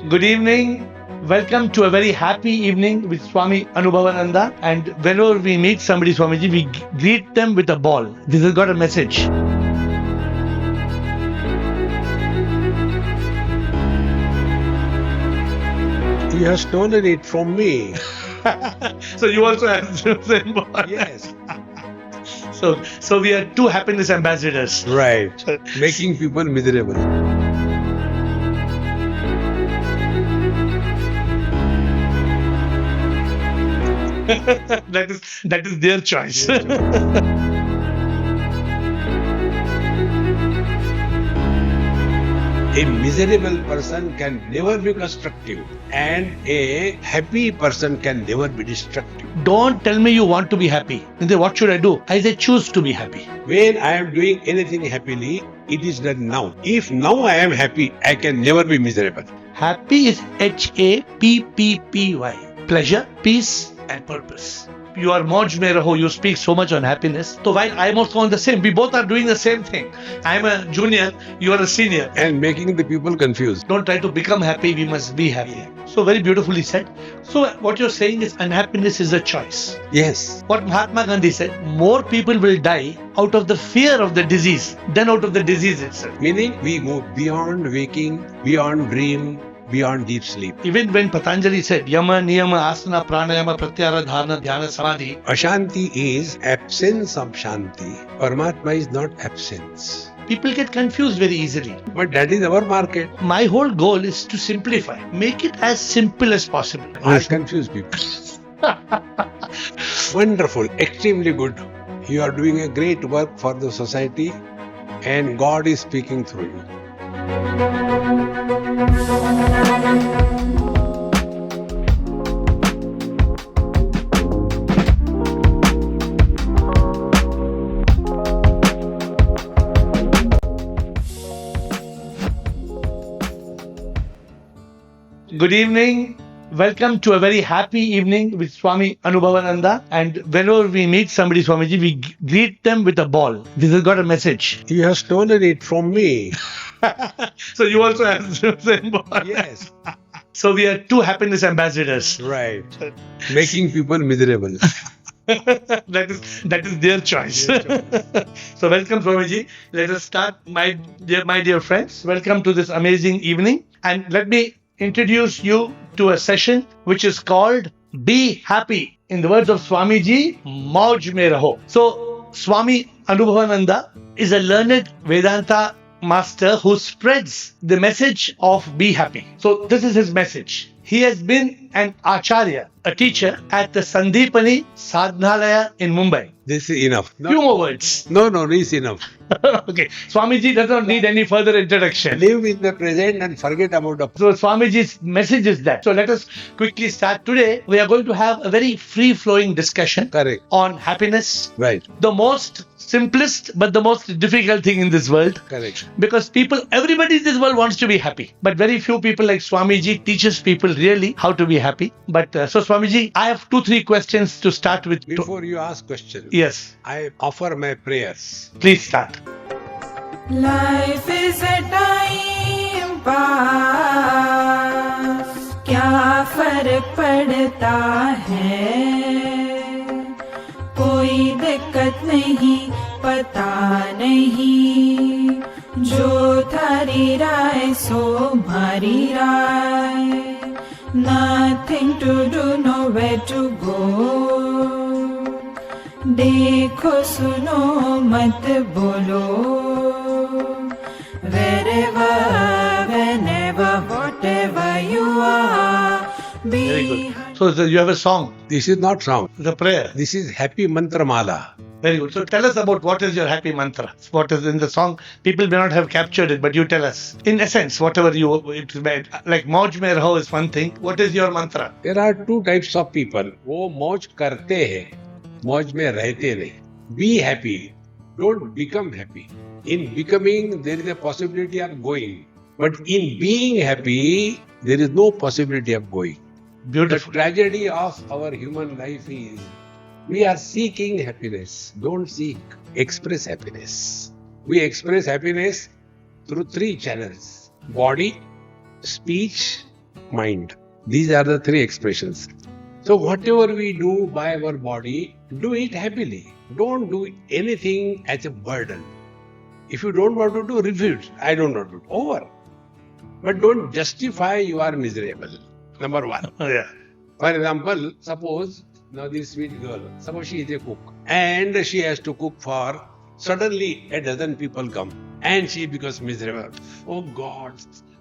Good evening. Welcome to a very happy evening with Swami Anubhavananda. And whenever we meet somebody, Swamiji, we greet them with a ball. This has got a message. You have stolen it from me. So you also have the same ball. Yes. So we are two happiness ambassadors. Right. Making people miserable. that is their choice. A miserable person can never be constructive, and a happy person can never be destructive. Don't tell me you want to be happy. And then what should I do? I say choose to be happy. When I am doing anything happily, it is done now. If now I am happy, I can never be miserable. Happy is HAPPY. Pleasure, peace, and purpose. You are Moj Mein Raho, you speak so much on happiness. So while I am also on the same, we both are doing the same thing. I am a junior, you are a senior. And making the people confused. Don't try to become happy, we must be happy. So very beautifully said. So what you're saying is unhappiness is a choice. Yes. What Mahatma Gandhi said, more people will die out of the fear of the disease than out of the disease itself. Meaning we move beyond waking, beyond dream, beyond deep sleep. Even when Patanjali said, Yama, Niyama, Asana, Pranayama, Pratyahara, Dharana, Dhyana, Samadhi. Ashanti is absence of Shanti. Paramatma is not absence. People get confused very easily. But that is our market. My whole goal is to simplify. Make it as simple as possible. I confuse people. Wonderful, extremely good. You are doing a great work for the society and God is speaking through you. Good evening. Welcome to a very happy evening with Swami Anubhavananda. And whenever we meet somebody, Swamiji, we greet them with a ball. This has got a message. You have stolen it from me. So you also have the same ball. Yes. So we are two happiness ambassadors. Right. Making people miserable. that is their choice. So welcome, Swamiji. Let us start, my dear friends. Welcome to this amazing evening. And let me introduce you to a session which is called Be Happy. In the words of Swamiji, Mauj Mein Raho. So Swami Anubhavananda is a learned Vedanta master who spreads the message of be happy. So this is his message. He has been an acharya, a teacher at the Sandipani Sadhanalaya in Mumbai. This is enough. Few more words. No, this is enough. Okay. Swamiji does not need any further introduction. Live in the present and forget about the past. So Swamiji's message is that. So let us quickly start. Today we are going to have a very free-flowing discussion Correct. on happiness. Right. The most simplest but the most difficult thing in this world. Correct. Because everybody in this world wants to be happy. But very few people like Swamiji teaches people really how to be happy. But so Swamiji, I have 2-3 questions to start with. Before you ask questions, Yes. I offer my prayers. Please start. Life is a time pass, क्या फर्क पड़ता है, कोई दिक्कत नहीं, पता नहीं, जो थारी राय सो मारी राय, nothing to do, nowhere to go, देखो सुनो मत बोलो, wherever, whenever, whatever you are, be. Very good. So you have a song, This is not song. the prayer. This is happy mantra mala. Very good. So tell us about what is your happy mantra. What is in the song? People may not have captured it, but you tell us. In essence, whatever it's made. Like Mauj Mein Raho is one thing. What is your mantra? There are two types of people. वो मौज करते हैं, मौज में रहते नहीं. Be happy. Don't become happy. In becoming, there is a possibility of going. But in being happy, there is no possibility of going. Beautiful. The tragedy of our human life is we are seeking happiness. Don't seek. Express happiness. We express happiness through 3 channels: body, speech, mind. These are the three expressions. So whatever we do by our body, do it happily. Don't do anything as a burden. If you don't want to do, refuse. I don't want to do. Over. But don't justify you are miserable. Number one. Yeah. For example, suppose now this sweet girl, suppose she is a cook and she has to cook for, suddenly a dozen people come and she becomes miserable. Oh God,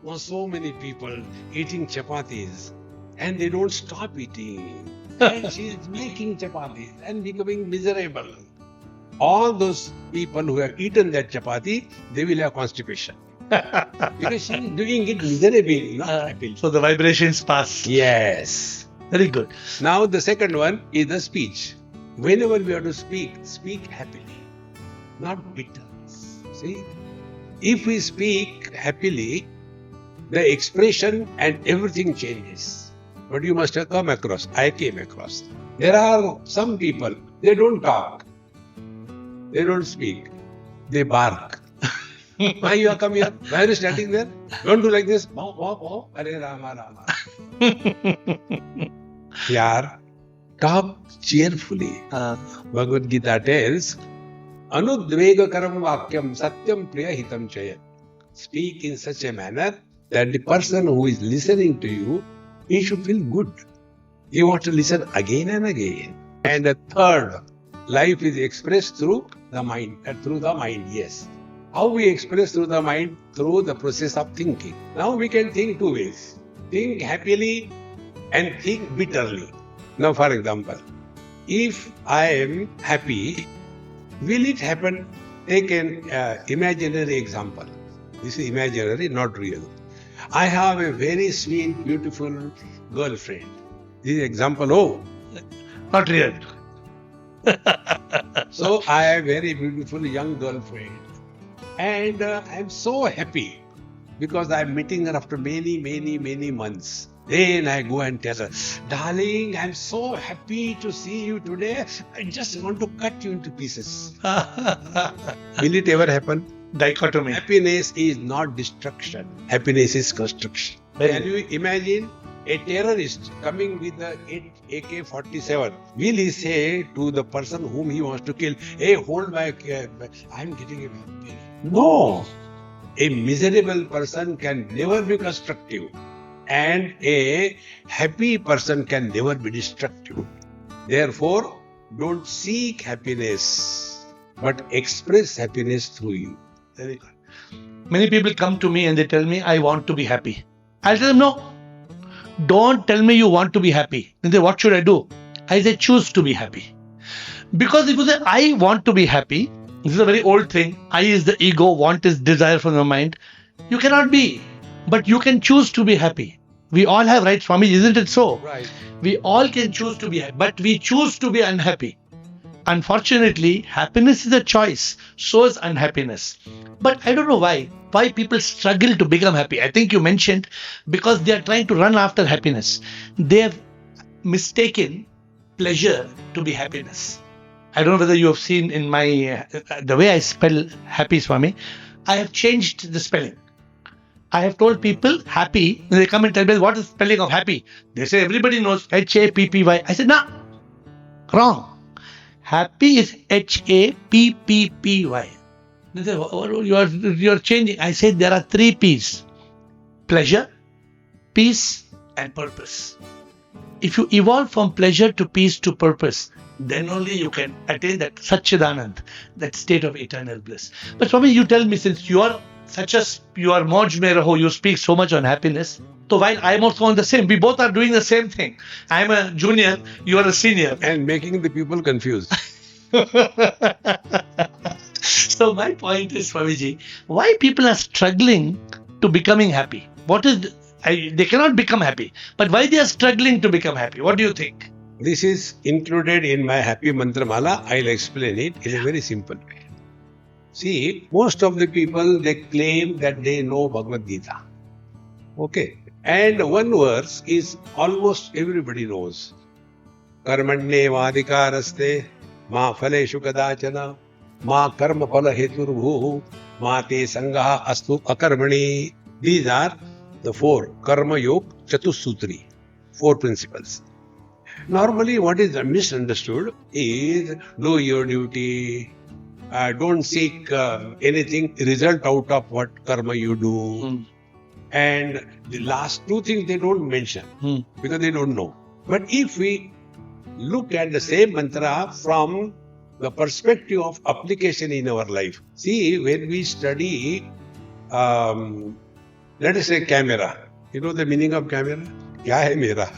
now so many people eating chapatis and they don't stop eating. And she is making chapatis and becoming miserable. All those people who have eaten that chapati, they will have constipation. Because she is doing it miserably, not happily. So the vibrations pass. Yes. Very good. Now the second one is the speech. Whenever we have to speak, speak happily, not bitter. See? If we speak happily, the expression and everything changes. But you must have come across, I came across. There are some people, they don't talk. They don't speak. They bark. Why you are come here? Why are you standing there? Don't do like this. Bow, bow, bow. Hare Rama, Rama. Yaar, talk cheerfully. Bhagavad Gita tells, Anudvegakaram vakyam satyam priya hitam chaya. Speak in such a manner that the person who is listening to you, he should feel good. You want to listen again and again. And the third, life is expressed through the mind. Yes. How we express through the mind? Through the process of thinking. Now we can think two ways. Think happily and think bitterly. Now for example, if I am happy, will it happen? Take an imaginary example. This is imaginary, not real. I have a very sweet, beautiful girlfriend. This is example, Not real. So I have a very beautiful young girlfriend. And I'm so happy because I'm meeting her after many, many, many months. Then I go and tell her, darling, I'm so happy to see you today. I just want to cut you into pieces. Will it ever happen? Dichotomy. Happiness is not destruction. Happiness is construction. Can you imagine a terrorist coming with the AK-47? Will he say to the person whom he wants to kill, hey, hold my, I'm getting a pain. No. A miserable person can never be constructive. And a happy person can never be destructive. Therefore, don't seek happiness, but express happiness through you. Very good. Many people come to me and they tell me, I want to be happy. I tell them, no. Don't tell me you want to be happy. Then they say, what should I do? I say, choose to be happy. Because if you say, I want to be happy, this is a very old thing. I is the ego, want is desire from the mind. You cannot be. But you can choose to be happy. We all have rights, Swami, isn't it so? Right. We all can choose to be happy, but we choose to be unhappy. Unfortunately, happiness is a choice, so is unhappiness. But I don't know why people struggle to become happy. I think you mentioned because they are trying to run after happiness. They have mistaken pleasure to be happiness. I don't know whether you have seen in my, the way I spell happy, Swami, I have changed the spelling. I have told people happy, when they come and tell me what is spelling of happy, they say everybody knows Happy. I said, no, wrong. Happy is Happy. They say, you are changing. I said there are 3 P's: pleasure, peace, and purpose. If you evolve from pleasure to peace to purpose, then only you can attain that Satchidanand, that state of eternal bliss. But Swami, you tell me, since you are Moj Mein Raho, you speak so much on happiness. So while I am also on the same, we both are doing the same thing. I am a junior, you are a senior. And making the people confused. So my point is, Swamiji, why people are struggling to becoming happy? They cannot become happy. But why they are struggling to become happy? What do you think? This is included in my Happy Mantra Mala. I'll explain it in a very simple way. See, most of the people, they claim that they know Bhagavad Gita. Okay. And one verse is almost everybody knows. Karmanye vadikaraste ma phaleshu kadachana ma karma phala heturvhu ma te sangaha astu akarmani. These are the 4. Karma yoga, Chatussutri, 4 principles. Normally, what is misunderstood is do your duty, don't seek anything result out of what karma you do. And the last 2 things they don't mention because they don't know. But if we look at the same mantra from the perspective of application in our life, see, when we study, let us say camera, you know the meaning of camera? Kya hai mera?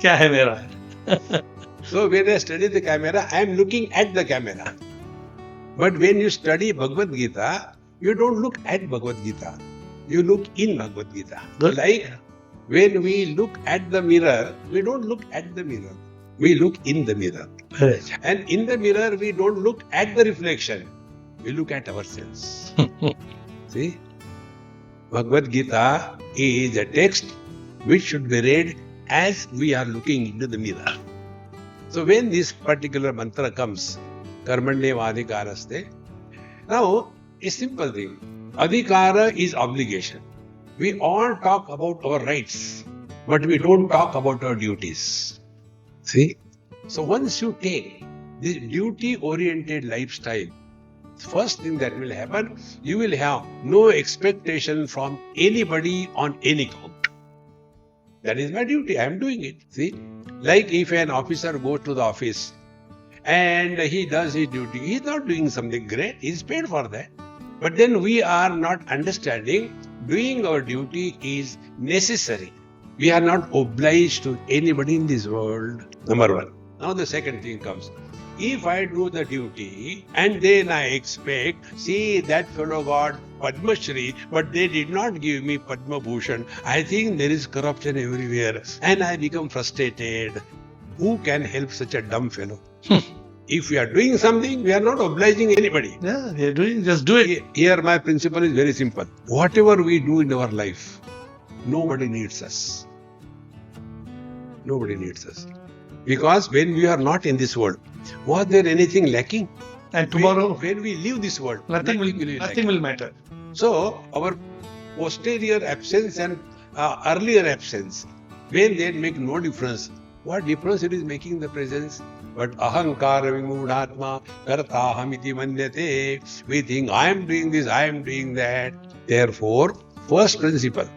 Kya hai mera? So when I study the camera, I am looking at the camera. But when you study Bhagavad Gita, you don't look at Bhagavad Gita. You look in Bhagavad Gita. Good. Like when we look at the mirror, we don't look at the mirror. We look in the mirror. Right. And in the mirror, we don't look at the reflection. We look at ourselves. See? Bhagavad Gita is a text which should be read as we are looking into the mirror. So when this particular mantra comes, Karmanyevadhikaraste, now a simple thing. Adhikara is obligation. We all talk about our rights, but we don't talk about our duties. See? So once you take this duty-oriented lifestyle, first thing that will happen, you will have no expectation from anybody on any count. That is my duty. I am doing it. See? Like if an officer goes to the office and he does his duty, he is not doing something great. He is paid for that. But then we are not understanding doing our duty is necessary. We are not obliged to anybody in this world. Number 1. Now the second thing comes. If I do the duty and then I expect, see, that fellow got Padma Shri, but they did not give me Padma Bhushan, I think there is corruption everywhere and I become frustrated. Who can help such a dumb fellow? If we are doing something, we are not obliging anybody. Yeah, we are doing, just do it. Here my principle is very simple. Whatever we do in our life, nobody needs us. Nobody needs us. Because when we are not in this world, was there anything lacking? And tomorrow, when we leave this world, nothing will matter. So our posterior absence and earlier absence, when they make no difference, what difference it is making the presence? But ahankara vimudhatma kartaham iti manyate. We think I am doing this, I am doing that. Therefore, first principle,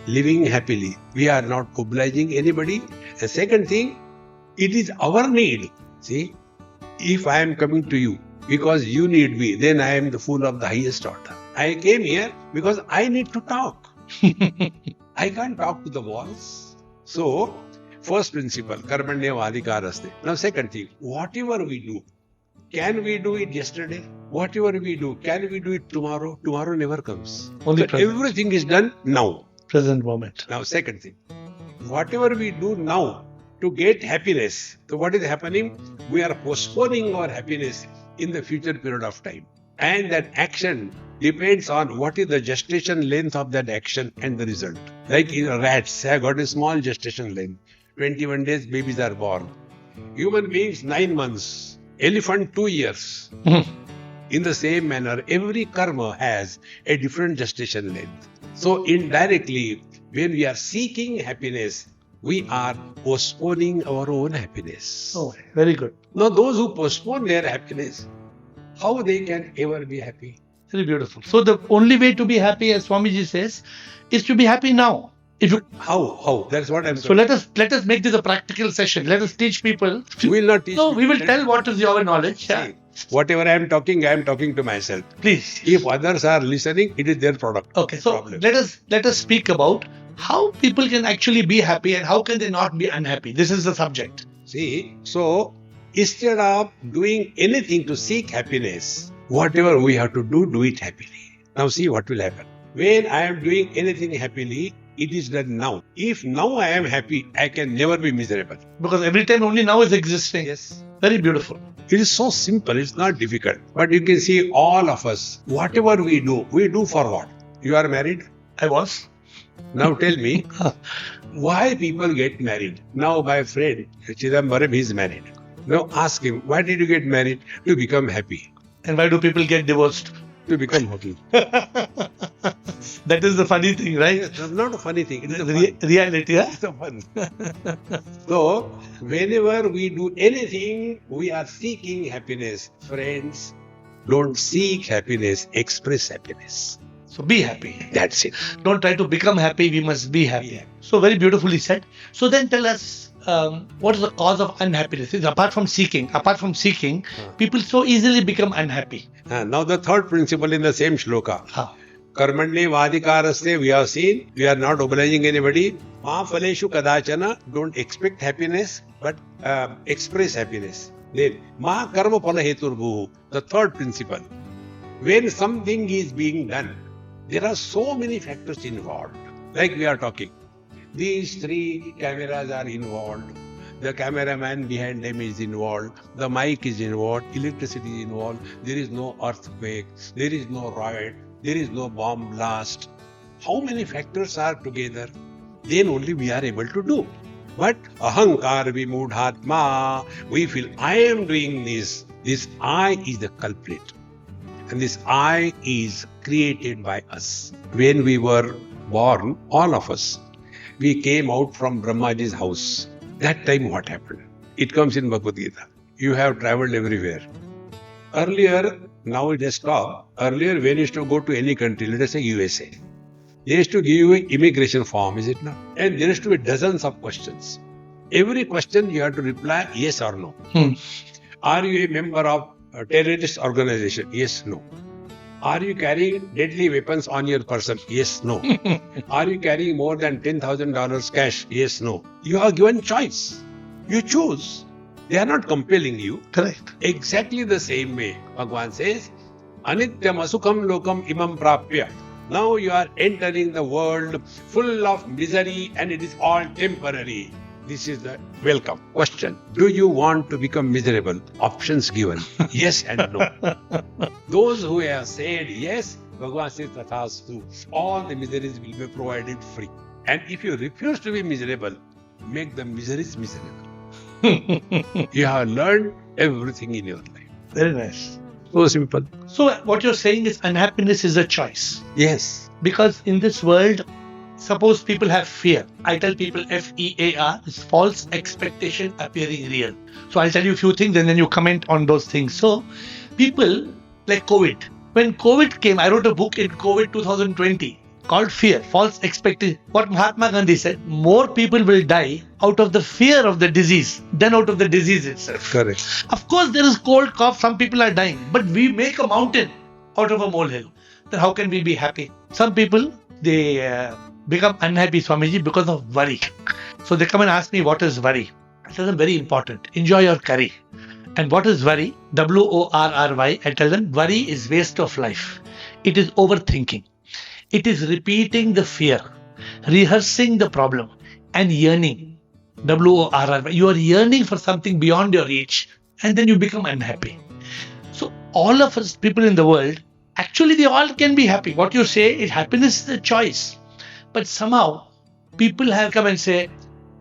living happily. We are not obliging anybody. The second thing, it is our need. See, if I am coming to you because you need me, then I am the fool of the highest order. I came here because I need to talk. I can't talk to the walls. So, first principle, Karmanyevadhikaraste. Now, second thing, whatever we do, can we do it yesterday? Whatever we do, can we do it tomorrow? Tomorrow never comes. Only So present. everything is done now. Present moment. Now, second thing, whatever we do now to get happiness, so what is happening? We are postponing our happiness in the future period of time. And that action depends on what is the gestation length of that action and the result. Like in rats, have got a small gestation length. 21 days, babies are born. Human beings, 9 months. Elephant, 2 years. In the same manner, every karma has a different gestation length. So indirectly, when we are seeking happiness, we are postponing our own happiness. Oh, very good. Now, those who postpone their happiness, how they can ever be happy? Very beautiful. So the only way to be happy, as Swamiji says, is to be happy now. If you, How? That's what I'm so let us make this a practical session. Let us teach people. We will not teach. No, we will tell what is your knowledge. Yeah. See, whatever I am talking to myself. Please. If others are listening, it is their product. Okay, so problem. let us speak about how people can actually be happy and how can they not be unhappy. This is the subject. See, so instead of doing anything to seek happiness, whatever we have to do it happily. Now see what will happen. When I am doing anything happily, it is done now. If now I am happy, I can never be miserable. Because every time only now is existing. Yes. Very beautiful. It is so simple, it's not difficult. But you can see all of us, whatever we do for what? You are married? I was. Now tell me, why people get married? Now my friend, Chidambaram, is married. Now ask him, why did you get married? To become happy. And why do people get divorced? To become happy. That is the funny thing, right? It's not a funny thing. It is a Reality, yeah? It's a fun. So, whenever we do anything, we are seeking happiness. Friends, don't seek happiness, express happiness. So be happy. That's it. Don't try to become happy, we must be happy. So very beautifully said. So then tell us, what is the cause of unhappiness? It's apart from seeking, people so easily become unhappy. Now the third principle in the same shloka. Karmanye vadikaraste, we have seen, we are not obliging anybody. Ma phaleshu kadachana, don't expect happiness, but express happiness. Then, ma karma phala heturbuhu, the third principle. When something is being done, there are so many factors involved. Like we are talking. These 3 cameras are involved. The cameraman behind them is involved. The mic is involved. Electricity is involved. There is no earthquake. There is no riot. There is no bomb blast. How many factors are together? Then only we are able to do. But ahankar vimudhatma, we feel I am doing this. This I is the culprit. And this I is created by us. When we were born, all of us, we came out from Brahmaji's house. That time what happened? It comes in Bhagavad Gita. You have traveled everywhere. Earlier, now it has stopped. Earlier, when you used to go to any country, let us say USA, they used to give you an immigration form, is it not? And there used to be dozens of questions. Every question you have to reply yes or no. Are you a member of a terrorist organization? Yes, no. Are you carrying deadly weapons on your person? Yes, no. Are you carrying more than $10,000 cash? Yes, no. You are given choice. You choose. They are not compelling you. Correct. Exactly the same way, Bhagavan says, Anityam asukham lokam imam prapya. Now you are entering the world full of misery and it is all temporary. This is the welcome. Question. Do you want to become miserable? Options given. Yes and no. Those who have said yes, Bhagavan says tathastu. All the miseries will be provided free. And if you refuse to be miserable, make the miseries miserable. You have learned everything in your life. Very nice. So simple. So what you're saying is unhappiness is a choice. Yes. Because in this world, suppose people have fear. I tell people FEAR is false expectation appearing real. So I'll tell you a few things and then you comment on those things. So people like COVID. When COVID came, I wrote a book in COVID 2020 called Fear, False Expectation. What Mahatma Gandhi said, more people will die out of the fear of the disease than out of the disease itself. Correct. Of course, there is cold cough, some people are dying, but we make a mountain out of a molehill. Then how can we be happy? Some people, they become unhappy, Swamiji, because of worry. So they come and ask me, what is worry? I tell them, very important. Enjoy your curry. And what is worry? WORRY. I tell them, worry is waste of life. It is overthinking. It is repeating the fear, rehearsing the problem, and yearning. WORRY. You are yearning for something beyond your reach, and then you become unhappy. So all of us, people in the world, actually they all can be happy. What you say is happiness is a choice. But somehow, people have come and say,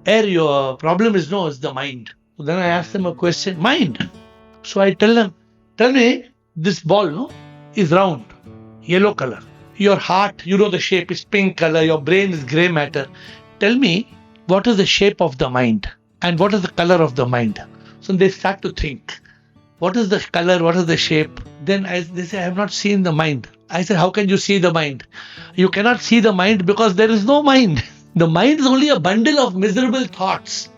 AiR, your problem is no, it's the mind. So then I ask them a question, mind. So I tell them, tell me, this ball no, is round, yellow color. Your heart, you know the shape is pink color, your brain is grey matter. Tell me, what is the shape of the mind? And what is the color of the mind? So they start to think, what is the color, what is the shape? Then they say, I have not seen the mind. I said, how can you see the mind? You cannot see the mind because there is no mind. The mind is only a bundle of miserable thoughts.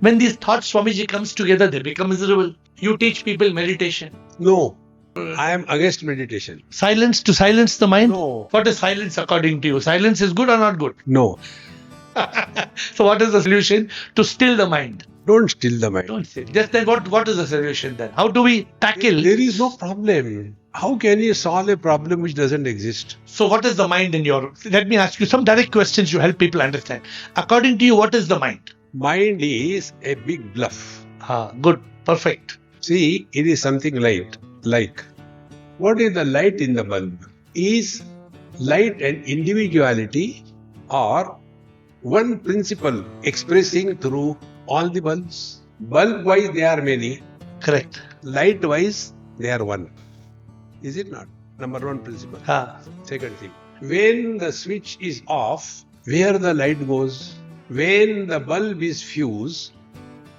When these thoughts, Swamiji, comes together, they become miserable. You teach people meditation. No. I am against meditation. Silence, to silence the mind? No. What is silence according to you? Silence is good or not good? No. So what is the solution? To still the mind. Don't still the mind. Don't still. Just then what is the solution then? How do we tackle? There is no problem. How can you solve a problem which doesn't exist? So what is the mind in your... Let me ask you some direct questions to help people understand. According to you, what is the mind? Mind is a big bluff. Good. Perfect. See, it is something like what is the light in the bulb? Is light an individuality or one principle expressing through all the bulbs? Bulb wise there are many. Correct. Light wise they are one. Is it not? Number one principle. Second thing. When the switch is off, where the light goes? When the bulb is fused,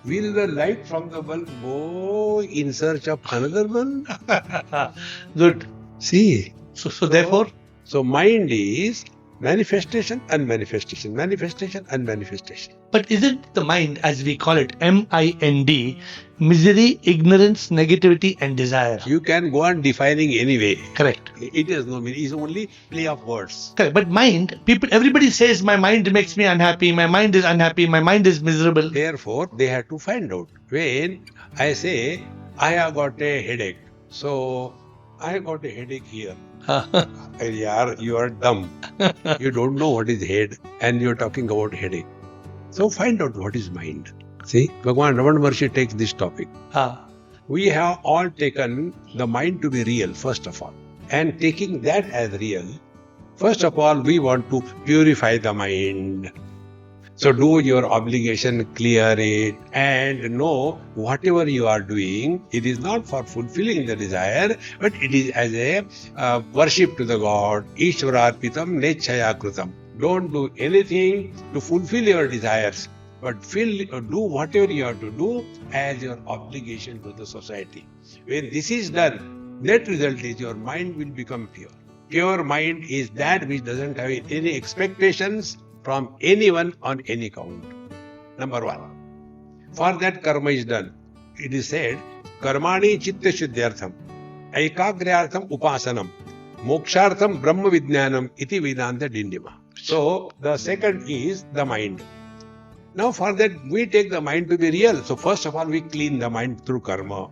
will the light from the bulb go in search of another bulb? Good. See. So therefore, So mind is manifestation and manifestation, manifestation and manifestation. but isn't the mind, as we call it, mind, misery, ignorance, negativity, and desire? You can go on defining anyway. Correct. It has no meaning. It's only play of words. Correct. But mind, everybody says my mind makes me unhappy, my mind is unhappy, my mind is miserable. Therefore, they have to find out. When I say, I have got a headache. So, I have got a headache here. You are dumb. You don't know what is head and you're talking about headache. So, find out what is mind. See, Bhagwan Raman Maharshi takes this topic. We have all taken the mind to be real, first of all. And taking that as real, first of all, we want to purify the mind. So do your obligation, clear it, and know whatever you are doing, it is not for fulfilling the desire, but it is as a worship to the God. Ishwararpitam nechaya kritam. Don't do anything to fulfill your desires, but do whatever you have to do as your obligation to the society. When this is done, net result is your mind will become pure. Pure mind is that which doesn't have any expectations from anyone on any count. Number one. For that karma is done. It is said, karmani chitta shuddhyartham, ekagrayartham upasanam, mokshartham brahma vijnanam iti vedanta dindima. So, the second is the mind. Now for that, we take the mind to be real. So first of all, we clean the mind through karma.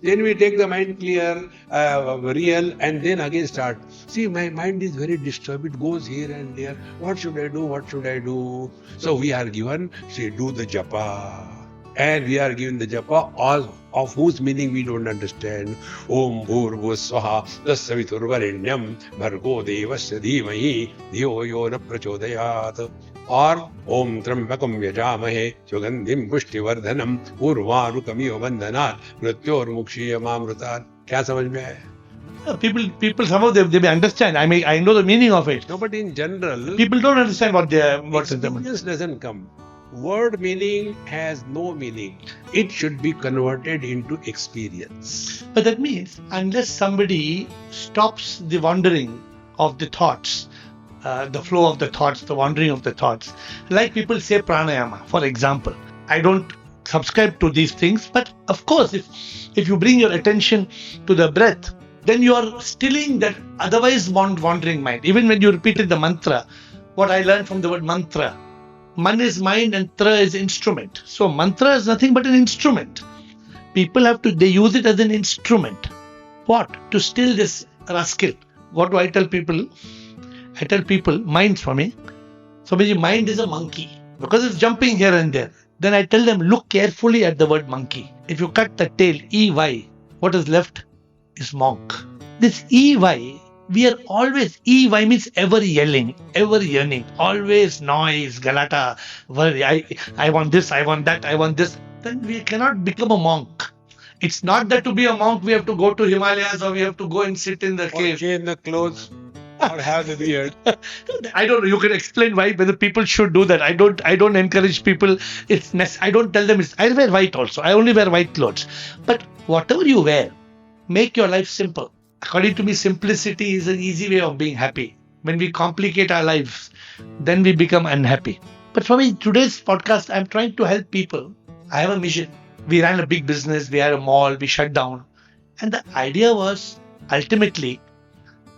Then we take the mind clear, real, and then again start. See, my mind is very disturbed. It goes here and there. What should I do? What should I do? So we are given, say, do the japa. And we are given the japa, all of whose meaning we don't understand. Om bhurvu swaha tassavitur varenyam bhargo devasya dhimahi dhiyo yo na prachodayat. Or Om Trambakam Yajamahe Sugandhim Pushtivardhanam Urvarukamiyo Bandhanat Mrityor Mukshiyamamrutat. Kya samajh mein aaya? People somehow they may understand. I know the meaning of it. No, but in general, People don't understand what is the experience doesn't come. Word meaning has no meaning. It should be converted into experience. But that means unless somebody stops the wandering of the thoughts, the flow of the thoughts, the wandering of the thoughts, like people say pranayama, for example. I don't subscribe to these things, but of course, if you bring your attention to the breath, then you are stilling that otherwise wandering mind. Even when you repeated the mantra, what I learned from the word mantra, man is mind and tra is instrument. So mantra is nothing but an instrument. People they use it as an instrument. What? To still this rascal. What do I tell people? I tell people, mind, Swami. Swamiji, mind is a monkey because it's jumping here and there. Then I tell them, look carefully at the word monkey. If you cut the tail, EY, what is left is monk. This EY, we are always, EY means ever yelling, ever yearning, always noise, galata, worry, I want this, I want that, I want this. Then we cannot become a monk. It's not that to be a monk we have to go to Himalayas or we have to go and sit in the cave. Or change the clothes. Or have the beard. I don't know. You can explain why whether people should do that. I don't encourage people. I don't tell them. I wear white also. I only wear white clothes. But whatever you wear, make your life simple. According to me, simplicity is an easy way of being happy. When we complicate our lives, then we become unhappy. But for me, today's podcast, I'm trying to help people. I have a mission. We ran a big business. We had a mall. We shut down. And the idea was ultimately,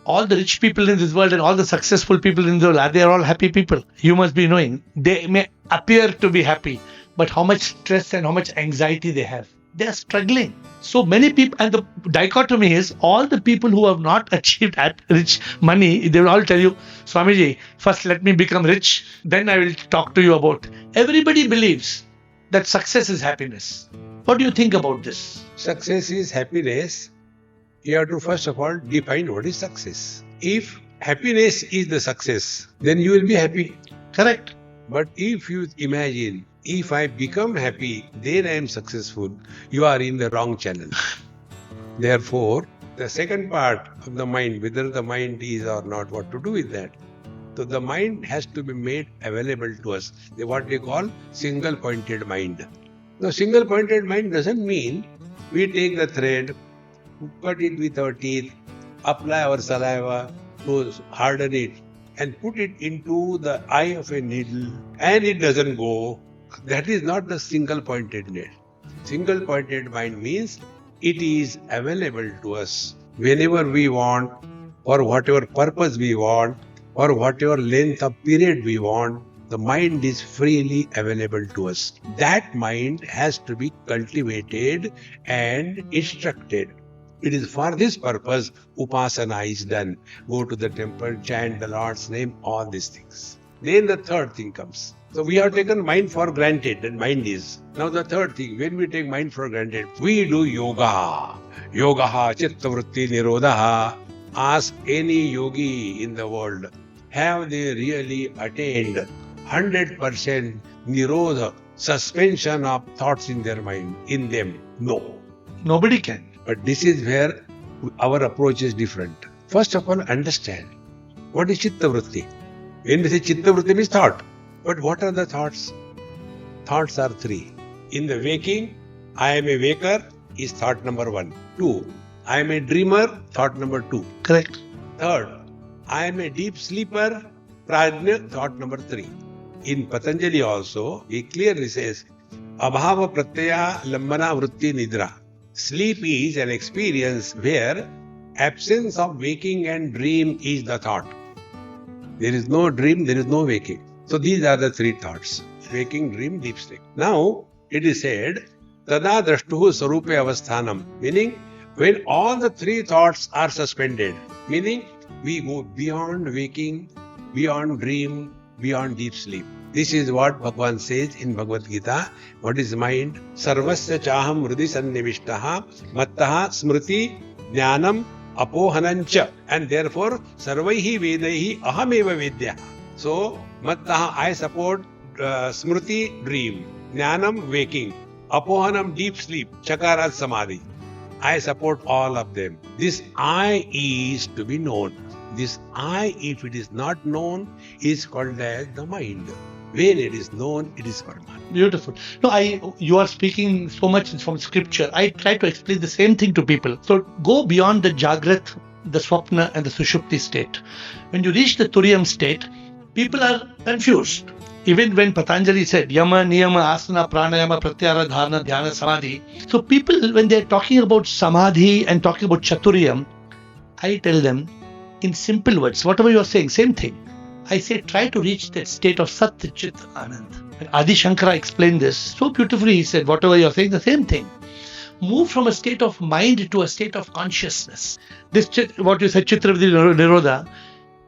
all the rich people in this world and all the successful people in the world, they are all happy people. You must be knowing. They may appear to be happy, but how much stress and how much anxiety they have. They are struggling. So many people, and the dichotomy is all the people who have not achieved rich money, they will all tell you, Swamiji, first let me become rich, then I will talk to you about. Everybody believes that success is happiness. What do you think about this? Success is happiness. You have to first of all define what is success. If happiness is the success, then you will be happy. Correct. But if you imagine, if I become happy, then I am successful, you are in the wrong channel. Therefore, The second part of the mind, whether the mind is or not, what to do with that. So the mind has to be made available to us. What they call single-pointed mind. Now, single-pointed mind doesn't mean we take the thread, cut it with our teeth, apply our saliva to harden it, and put it into the eye of a needle, and it doesn't go. That is not the single-pointedness. Single-pointed mind means it is available to us whenever we want, for whatever purpose we want, or whatever length of period we want. The mind is freely available to us. That mind has to be cultivated and instructed. It is for this purpose upasana is done. Go to the temple, chant the Lord's name, all these things. Then the third thing comes. So we have taken mind for granted, that mind is. Now the third thing, when we take mind for granted, we do yoga. Yogaha chitta vritti nirodha. Ask any yogi in the world, have they really attained 100% nirodha, suspension of thoughts in their mind, in them? No. Nobody can. But this is where our approach is different. First of all, understand what is chitta vritti. When we say chitta vritti means thought. But what are the thoughts? Thoughts are three. In the waking, I am a waker is thought number 1. 2. I am a dreamer, thought number 2. Correct. Third, I am a deep sleeper, prajna, thought number 3. In Patanjali also, he clearly says, abhava pratyaya lambana vritti nidra. Sleep is an experience where absence of waking and dream is the thought. There is no dream, there is no waking. So these are the three thoughts. Waking, dream, deep sleep. Now, it is said, tada drashtuhu sarupe avasthanam. Meaning, when all the three thoughts are suspended, meaning we go beyond waking, beyond dream, beyond deep sleep. This is what Bhagavan says in Bhagavad Gita. What is mind? Sarvasya chaham hridi sannivishtaha mattaha smriti jnanam apohanancha. And therefore, sarvaihi vedaihi ahameva vedya. So, mattaha, I support smriti, dream, jnanam, waking, apohanam, deep sleep, chakarat, samadhi. I support all of them. This I is to be known. This I, if it is not known, is called as the mind. When it is known, it is permanent. Beautiful. No, you are speaking so much from scripture. I try to explain the same thing to people. So go beyond the Jagrat, the Swapna and the Sushupti state. When you reach the Turiyam state, people are confused. Even when Patanjali said Yama, Niyama, Asana, Pranayama, Pratyahara, Dharana, Dhyana, Samadhi. So people, when they're talking about Samadhi and talking about Chaturiyam, I tell them in simple words, whatever you're saying, same thing. I say try to reach that state of Sat Chit Anand. And Adi Shankara explained this so beautifully. He said, whatever you're saying, the same thing. Move from a state of mind to a state of consciousness. This, what you said, Chitra Vritti Nirodha.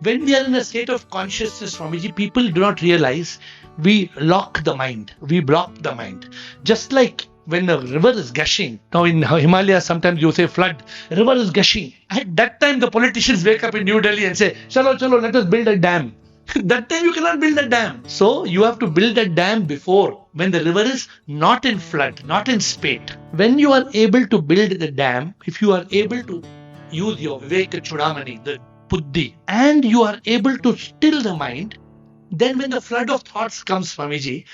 When we are in a state of consciousness, Swamiji, people do not realize we lock the mind, we block the mind. Just like when a river is gushing, now in Himalayas sometimes you say flood, river is gushing. At that time the politicians wake up in New Delhi and say, chalo, let us build a dam. That time you cannot build a dam. So you have to build a dam before, when the river is not in flood, not in spate. When you are able to build the dam, if you are able to use your Viveka Chudamani, the Buddhi, and you are able to still the mind, then when the flood of thoughts comes, Swamiji,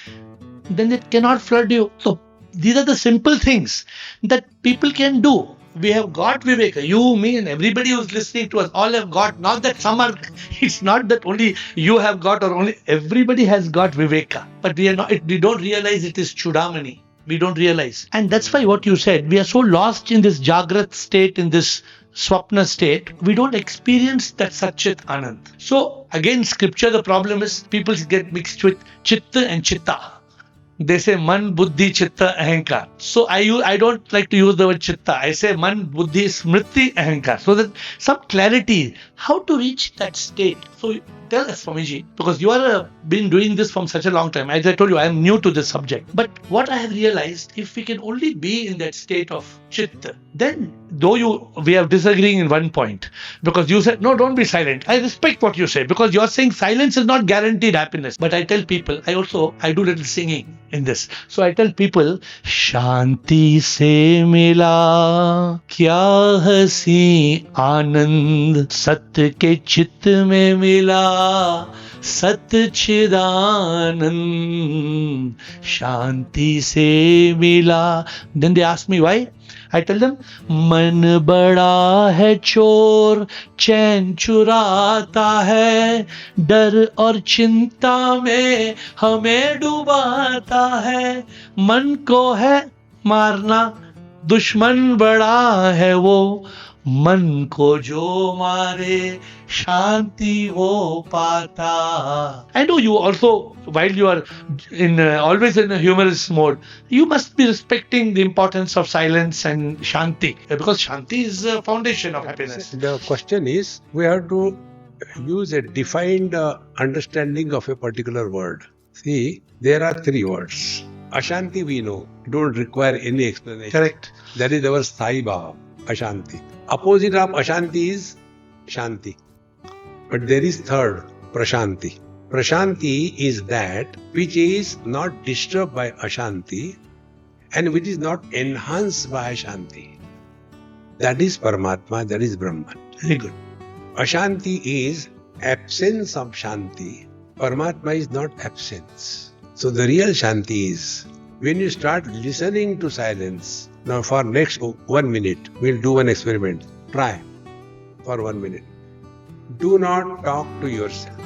then it cannot flood you. So these are the simple things that people can do. We have got Viveka, you, me and everybody who's listening to us, all have got, not that some are, it's not that only you have got or only, everybody has got Viveka. But we don't realize it is Chudamani. We don't realize. And that's why what you said, we are so lost in this Jagrat state, in this Swapna state, we don't experience that Satchit Anand. So again, scripture, the problem is people get mixed with Chitta and Chitta. They say Man, Buddhi, Chitta, Ahankar. So I don't like to use the word Chitta. I say Man, Buddhi, Smriti, Ahankar. So that some clarity, how to reach that state. So tell us, Swamiji, because you are been doing this from such a long time. As I told you, I am new to this subject. But what I have realized, if we can only be in that state of Chitta, then though we are disagreeing in one point, because you said, no, don't be silent. I respect what you say, because you're saying silence is not guaranteed happiness. But I tell people, I do little singing in this. So I tell people, Shanti se mila kya hasi anand, sat ke chit mein mila सत चिदानंद शांति से मिला. Then they ask me why. I tell them, मन बड़ा है चोर चैन चुराता है, डर और चिंता में हमें डुबाता है. मन को है मारना, दुश्मन बड़ा है वो, मन को जो मारे शांति हो पाता. I know you also, while you are always in a humorous mode, you must be respecting the importance of silence and shanti, because shanti is the foundation of happiness. The question is, we have to use a defined understanding of a particular word. See, there are three words. Ashanti we know, don't require any explanation. Correct. That is our Sai Bhava, Ashanti. Opposite of Ashanti is Shanti. But there is third, Prashanti. Prashanti is that which is not disturbed by Ashanti and which is not enhanced by Ashanti. That is Paramatma, that is Brahman. Very good. Ashanti is absence of Shanti. Paramatma is not absence. So the real Shanti is when you start listening to silence. Now for next 1 minute, we'll do an experiment. Try for 1 minute. Do not talk to yourself.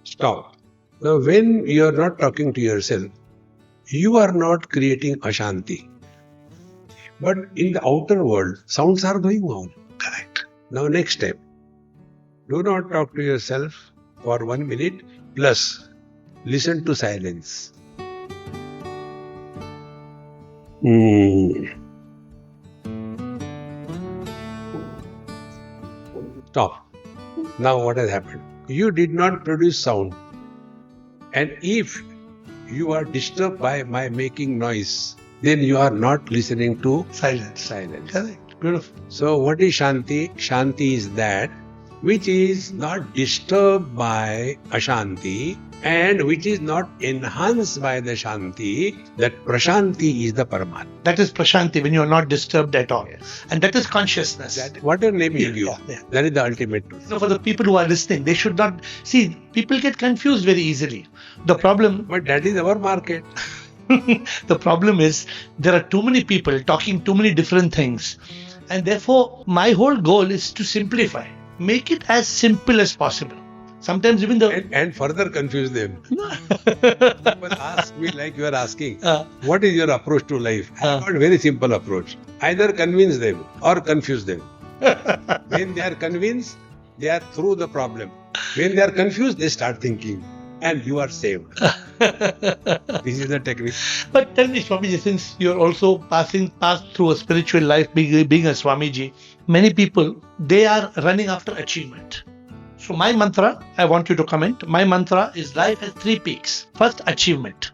Stop. Now when you are not talking to yourself, you are not creating Ashanti. But in the outer world, sounds are going on. Correct. Now next step. Do not talk to yourself for 1 minute plus listen to silence. Stop. Now what has happened? You did not produce sound. And if you are disturbed by my making noise, then you are not listening to Silence. Correct. Beautiful. So what is Shanti? Shanti is that which is not disturbed by Ashanti and which is not enhanced by the Shanti. That Prashanti is the Paramatma. That is Prashanti, when you are not disturbed at all. Yes. And that is consciousness. Whatever name you give, Yeah. that is the ultimate truth. So for the people who are listening, they should not see, people get confused very easily. The problem But that is our market. the problem is there are too many people talking too many different things, and therefore my whole goal is to simplify, make it as simple as possible. Sometimes even the And further confuse them. People ask me like you are asking, what is your approach to life? I have got a very simple approach. Either convince them or confuse them. When they are convinced, they are through the problem. When they are confused, they start thinking. And you are saved. This is the technique. But tell me, Swamiji, since you're also passed through a spiritual life, being a Swamiji, many people, they are running after achievement. So my mantra, I want you to comment, my mantra is life has 3 peaks. First, achievement.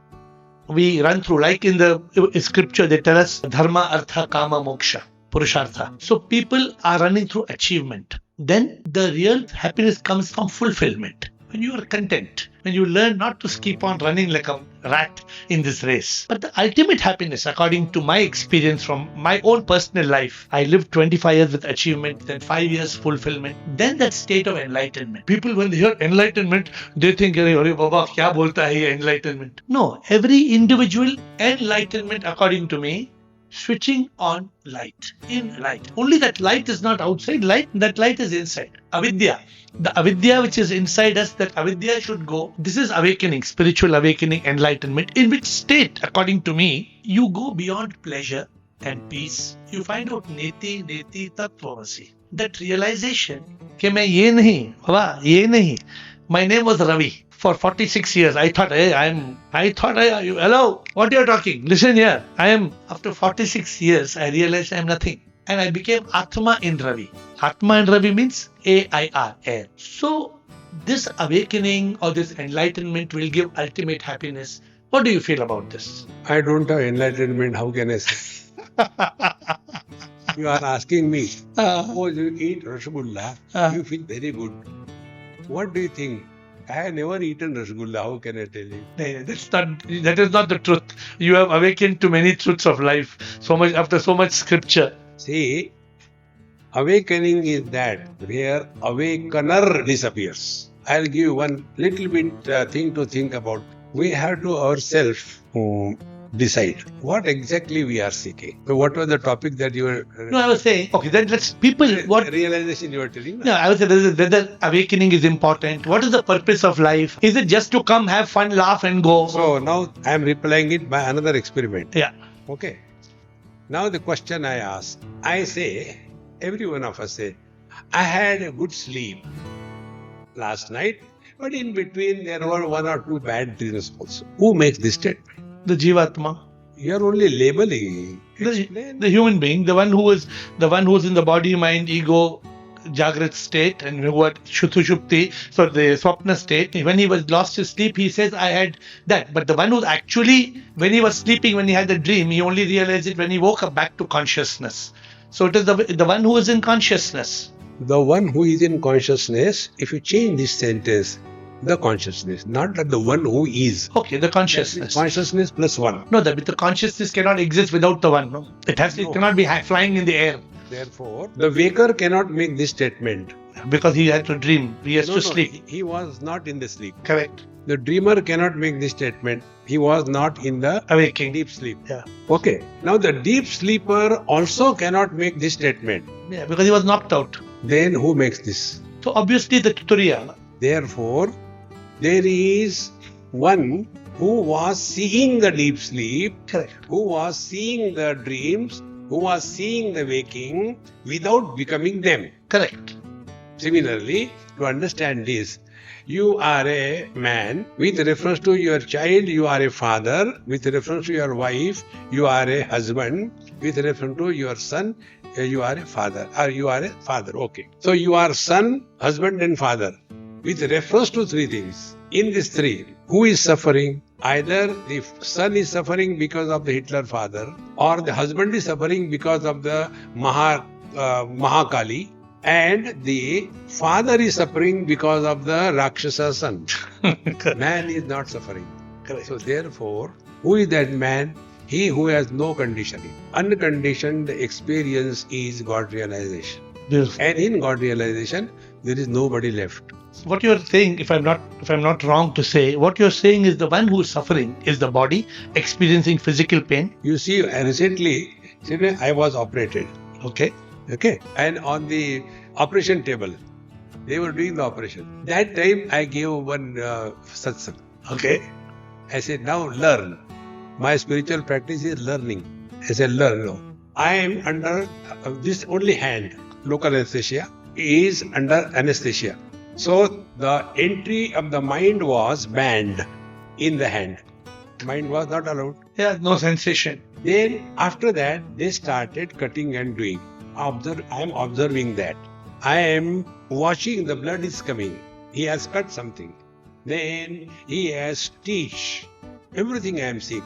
We run through, like in the scripture, they tell us, dharma, artha, kama, moksha, purushartha. So people are running through achievement. Then the real happiness comes from fulfillment. When you are content, when you learn not to keep on running like a rat in this race. But the ultimate happiness, according to my experience from my own personal life, I lived 25 years with achievement, then 5 years fulfillment, then that state of enlightenment. People, when they hear enlightenment, they think, "Arey Baba, kya bolta hai ye enlightenment?" No, every individual enlightenment, according to me, switching on light, in light. Only that light is not outside light, that light is inside. Avidya. The avidya which is inside us, that avidya should go. This is awakening, spiritual awakening, enlightenment, in which state, according to me, you go beyond pleasure and peace. You find out neti, neti, tattvamasi. That realization, कि मैं ये नहीं, बाबा, ये नहीं. My name was Ravi. For 46 years, I thought, hello, what you're talking? Listen here. After 46 years, I realized I am nothing. And I became Atma in Ravi. Atma in Ravi means AiR, air. So, this awakening or this enlightenment will give ultimate happiness What do you feel about this? I don't have enlightenment. How can I say? You are asking me, suppose you eat rasgulla, you feel very good. What do you think? I have never eaten rasgulla. How can I tell you? That is not the truth. You have awakened to many truths of life so much after so much scripture. See, awakening is that where awakener disappears. I'll give you one little bit thing to think about. We have to ourselves decide what exactly we are seeking. So what was the topic that you were... No, I was saying, okay, then let's people, what... Realization you were telling? No, I was saying whether awakening is important. What is the purpose of life? Is it just to come, have fun, laugh and go? So now I am replying it by another experiment. Yeah. Okay. Now the question I ask, I say, every one of us say, I had a good sleep last night, but in between there were one or two bad dreams also. Who makes this statement? The Jivatma. You are only labeling. The human being, the one who is in the body, mind, ego, Jagrat state, and who had Sushupti, so the Swapna state. When he was lost his sleep, he says, I had that. But the one who actually, when he was sleeping, when he had the dream, he only realized it when he woke up back to consciousness. So it is the one who is in consciousness. The one who is in consciousness, if you change this sentence, the consciousness, not that the one who is. Okay, the consciousness. Consciousness plus one. No, but the consciousness cannot exist without the one. No, it cannot be flying in the air. Therefore, the waker cannot make this statement. Because he had to dream. He has to sleep. He was not in the sleep. Correct. The dreamer cannot make this statement. He was not in the awakening, deep sleep. Yeah. Okay. Now the deep sleeper also cannot make this statement. Yeah, because he was knocked out. Then who makes this? So obviously the Turiya. Therefore, there is one who was seeing the deep sleep, correct, who was seeing the dreams, who was seeing the waking without becoming them. Correct. Similarly, to understand this, you are a man. With reference to your child, you are a father. With reference to your wife, you are a husband. With reference to your son, you are a father. Or you are a father. Okay. So you are son, husband and father. With reference to three things. In these three, who is suffering? Either the son is suffering because of the Hitler father, or the husband is suffering because of the Mahakali, and the father is suffering because of the Rakshasa son. Man is not suffering. Correct. So therefore, who is that man? He who has no conditioning. Unconditioned experience is God realization. Beautiful. And in God realization, there is nobody left. What you're saying, if I'm not wrong to say, what you're saying is the one who is suffering is the body experiencing physical pain. You see, recently I was operated. Okay. And on the operation table, they were doing the operation. That time I gave one satsang. Okay. I said, now learn. My spiritual practice is learning. I said, learn. No. I am under this only hand. Local anesthesia is under anesthesia. So the entry of the mind was banned in the hand. Mind was not allowed. Yeah, no sensation. Then after that, they started cutting and doing. I am observing that. I am watching the blood is coming. He has cut something. Then he has stitched. Everything I am seeing.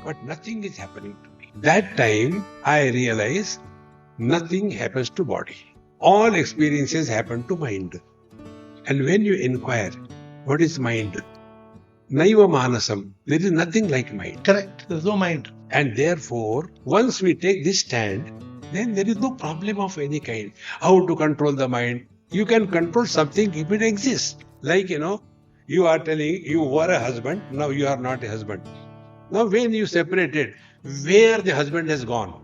But nothing is happening to me. That time I realize nothing happens to body. All experiences happen to mind. And when you inquire, what is mind? Naiva manasam. There is nothing like mind. Correct. There is no mind. And therefore, once we take this stand, then there is no problem of any kind. How to control the mind? You can control something if it exists. Like, you are telling you were a husband, now you are not a husband. Now when you separated, where the husband has gone?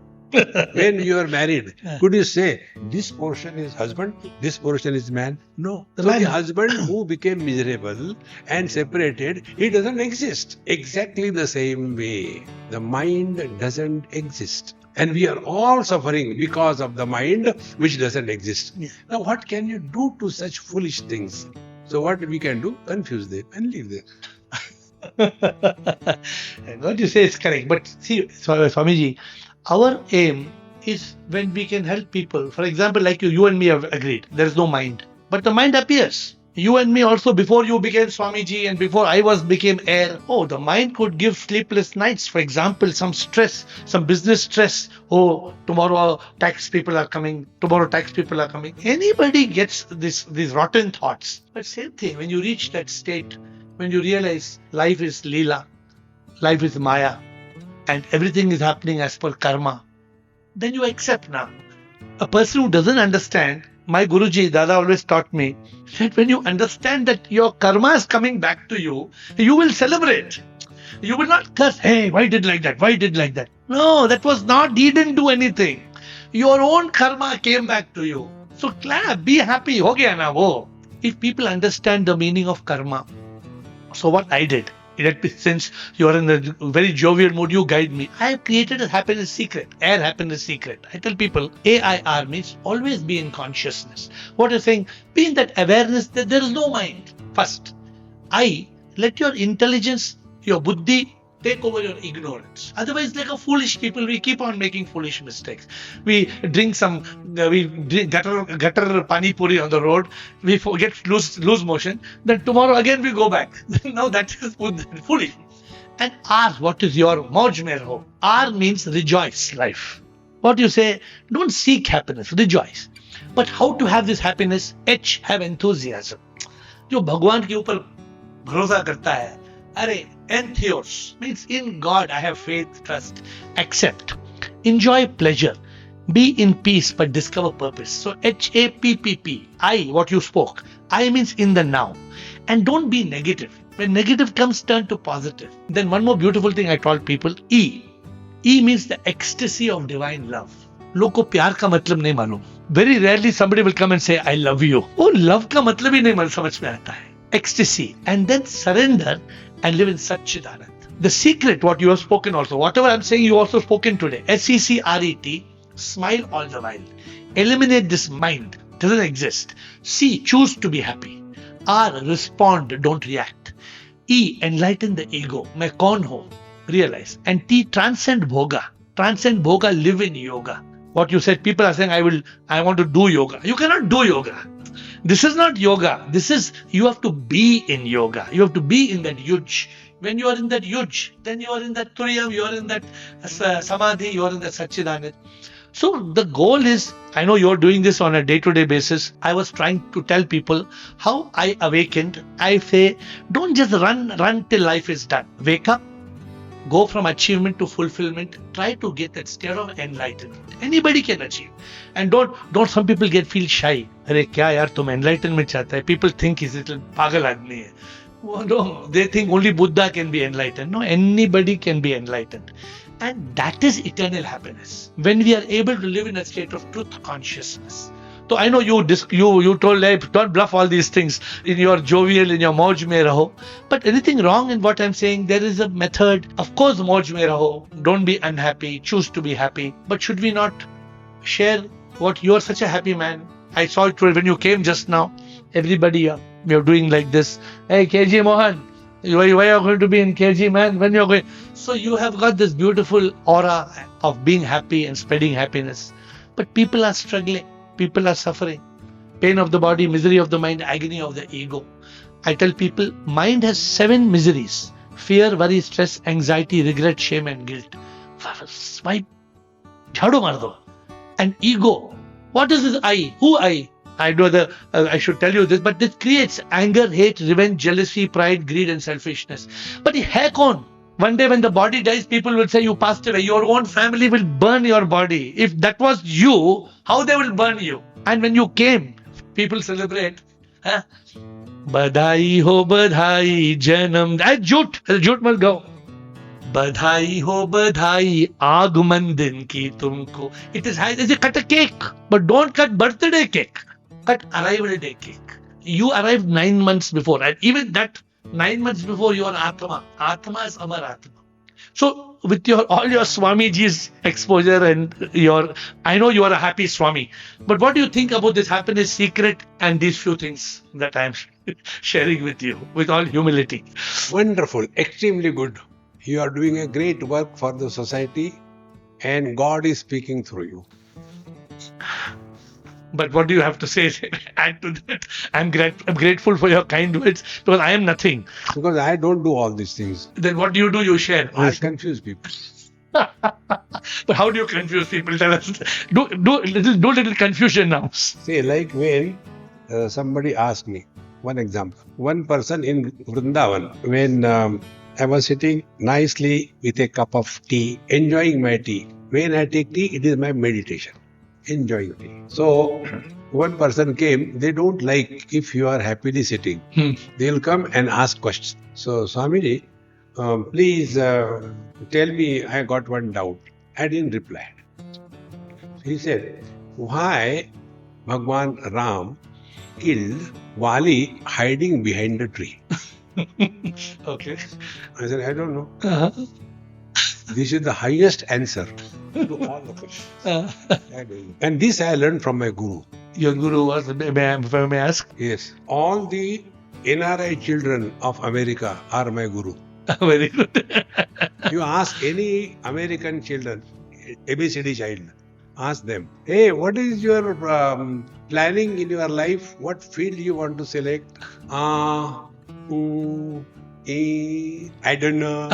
When you are married, could you say, this portion is husband, this portion is man? No. The husband who became miserable and separated, he doesn't exist. Exactly the same way, the mind doesn't exist. And we are all suffering because of the mind which doesn't exist. Yeah. Now what can you do to such foolish things? So what we can do? Confuse them and leave them. What you say is correct. But see, Swamiji, our aim is when we can help people. For example, like you and me have agreed, there is no mind. But the mind appears. You and me also, before you became Swamiji and before I became AiR, oh, the mind could give sleepless nights. For example, some stress, some business stress. Oh, tomorrow tax people are coming. Tomorrow tax people are coming. Anybody gets these rotten thoughts. But same thing, when you reach that state, when you realize life is Leela, life is Maya, and everything is happening as per karma, then you accept now. A person who doesn't understand, my Guruji, Dada always taught me, that when you understand that your karma is coming back to you, you will celebrate. You will not curse, hey, why did like that? Why did like that? No, that was not, he didn't do anything. Your own karma came back to you. So clap, be happy, ho gaya na wo. If people understand the meaning of karma, so what I did, since you are in a very jovial mood, you guide me. I have created a happiness secret, AiR happiness secret. I tell people, AiR means always be in consciousness. What you're saying, be in that awareness that there is no mind. First, let your intelligence, your buddhi, take over your ignorance. Otherwise, like a foolish people, we keep on making foolish mistakes. We drink gutter pani puri on the road. We lose motion. Then tomorrow again we go back. Now that is foolish. And R, what is your mauj mein raho? R means rejoice life. What you say? Don't seek happiness, rejoice. But how to have this happiness? H, have enthusiasm. जो भगवान के ऊपर भरोसा करता है, अरे entheos means in God I have faith, trust, accept, enjoy pleasure, be in peace but discover purpose. So HAPPP, I, what you spoke, I means in the now, and don't be negative. When negative comes, turn to positive. Then one more beautiful thing I told people, E means the ecstasy of divine love. लोग को प्यार का मतलब नहीं मालूम. Very rarely somebody will come and say I love you. Oh, love का मतलब ही नहीं समझ में आता है. Ecstasy, and then surrender and live in Satchidanand. The secret, what you have spoken also, whatever I'm saying, you also spoken today. SECRET, smile all the while. Eliminate this mind, doesn't exist. C, choose to be happy. R, respond, don't react. E, enlighten the ego. मैं कौन हूँ? Realize. And T, transcend bhoga. Transcend bhoga, live in yoga. What you said, people are saying, I want to do yoga. You cannot do yoga. This is not yoga. You have to be in yoga. You have to be in that yuj. When you are in that yuj, then you are in that turiyam, you are in that samadhi, you are in that satchidanand. So the goal is, I know you're doing this on a day-to-day basis. I was trying to tell people how I awakened. I say, don't just run till life is done. Wake up. Go from achievement to fulfillment. Try to get that state of enlightenment. Anybody can achieve. And don't some people feel shy. अरे क्या यार तुम enlightenment चाहता है? People think he's a little पागल आदमी है. Oh, no, they think only Buddha can be enlightened. No, anybody can be enlightened. And that is eternal happiness. When we are able to live in a state of truth consciousness. So I know you told life, don't bluff all these things in your jovial, in your mauj mein raho. But anything wrong in what I'm saying? There is a method. Of course, mauj mein raho. Don't be unhappy. Choose to be happy. But should we not share what you are such a happy man? I saw it when you came just now. Everybody, you're doing like this. Hey, KG Mohan, why are you going to be in KG, man? When you're going, so you have got this beautiful aura of being happy and spreading happiness. But people are struggling. People are suffering. Pain of the body, misery of the mind, agony of the ego. I tell people, mind has 7 miseries. Fear, worry, stress, anxiety, regret, shame and guilt. Why? Jhado mar do. And ego. What is this I? Who I? I know I should tell you this, but this creates anger, hate, revenge, jealousy, pride, greed and selfishness. But heck on. One day when the body dies, people will say you passed away. Your own family will burn your body. If that was you, how they will burn you? And when you came, people celebrate. Badhai ho badhai janam. Jhoot mat go. Badhai ho badhai agman din ki tumko. It is high. They cut a cake, but don't cut birthday cake. Cut arrival day cake. You arrived 9 months before, and even that 9 months before you are Atma. Atma is Amar Atma. So with all your Swamiji's exposure and I know you are a happy Swami. But what do you think about this happiness secret and these few things that I am sharing with you with all humility? Wonderful, extremely good. You are doing a great work for the society and God is speaking through you. But what do you have to say? Add to that. I'm grateful for your kind words because I am nothing. Because I don't do all these things. Then what do? You share. I confuse people. But how do you confuse people? Tell us. Do little confusion now. See, like when somebody asked me, one example, one person in Vrindavan, when I was sitting nicely with a cup of tea, enjoying my tea. When I take tea, it is my meditation, enjoying tea. So, one person came, they don't like if you are happily sitting. They'll come and ask questions. So, Swamiji, please tell me, I got one doubt. I didn't reply. He said, why Bhagwan Ram killed Wali hiding behind a tree? Okay. I said, I don't know. Uh-huh. This is the highest answer to all the questions. I don't know. And this I learned from my guru. Your guru was, if I may ask? Yes. All the NRI children of America are my guru. Very good. You ask any American children, ABCD child, ask them, hey, what is your planning in your life? What field you want to select? I don't know.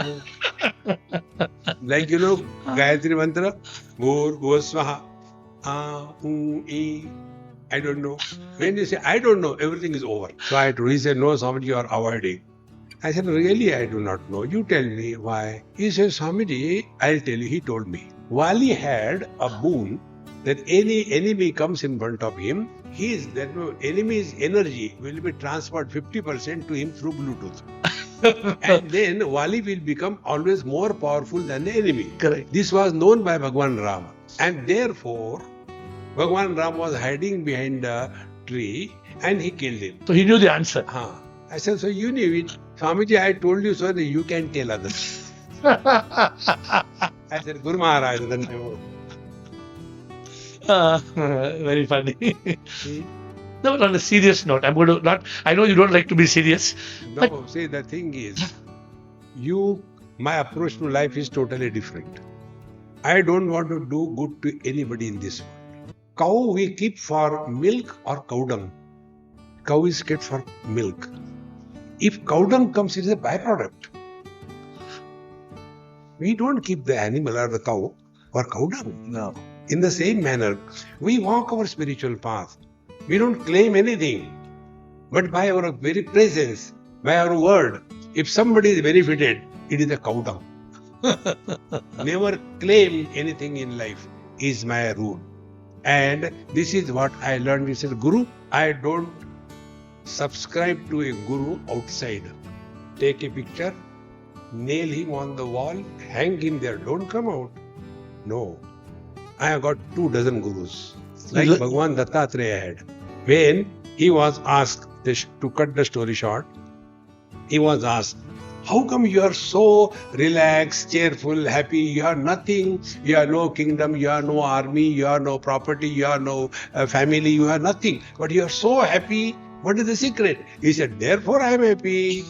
Like, Gayatri Mantra, Bhur Bhuvasvaha, I don't know. When you say, I don't know, everything is over. So he said, no, Swamiji, you are avoiding. I said, really, I do not know. You tell me why. He said, Swamiji, I'll tell you. He told me. Wali had a boon that any enemy comes in front of him, that enemy's energy will be transferred 50% to him through Bluetooth. And then Wali will become always more powerful than the enemy. Correct. This was known by Bhagwan Rama. And therefore, Bhagwan Ram was hiding behind a tree and he killed him. So he knew the answer. I said, so you knew it. Swamiji, I told you so that you can tell others. I said, Guru Maharaj. Very funny. No, but on a serious note, I know you don't like to be serious. No, see, the thing is, my approach to life is totally different. I don't want to do good to anybody in this world. Cow we keep for milk or cow dung. Cow is kept for milk. If cow dung comes, it is a byproduct. We don't keep the animal or the cow for cow dung. No. In the same manner, we walk our spiritual path. We don't claim anything. But by our very presence, by our word, if somebody is benefited, it is a cow dung. Never claim anything in life is my rule. And this is what I learned. He said, Guru, I don't subscribe to a guru outside. Take a picture, nail him on the wall, hang him there, don't come out. No. I have got 24 gurus, like Bhagwan Dattatreya had. When he was asked, to cut the story short, he was asked, how come you are so relaxed, cheerful, happy? You have nothing. You have no kingdom, you have no army, you have no property, you have no family, you have nothing. But you are so happy. What is the secret? He said, therefore I am happy.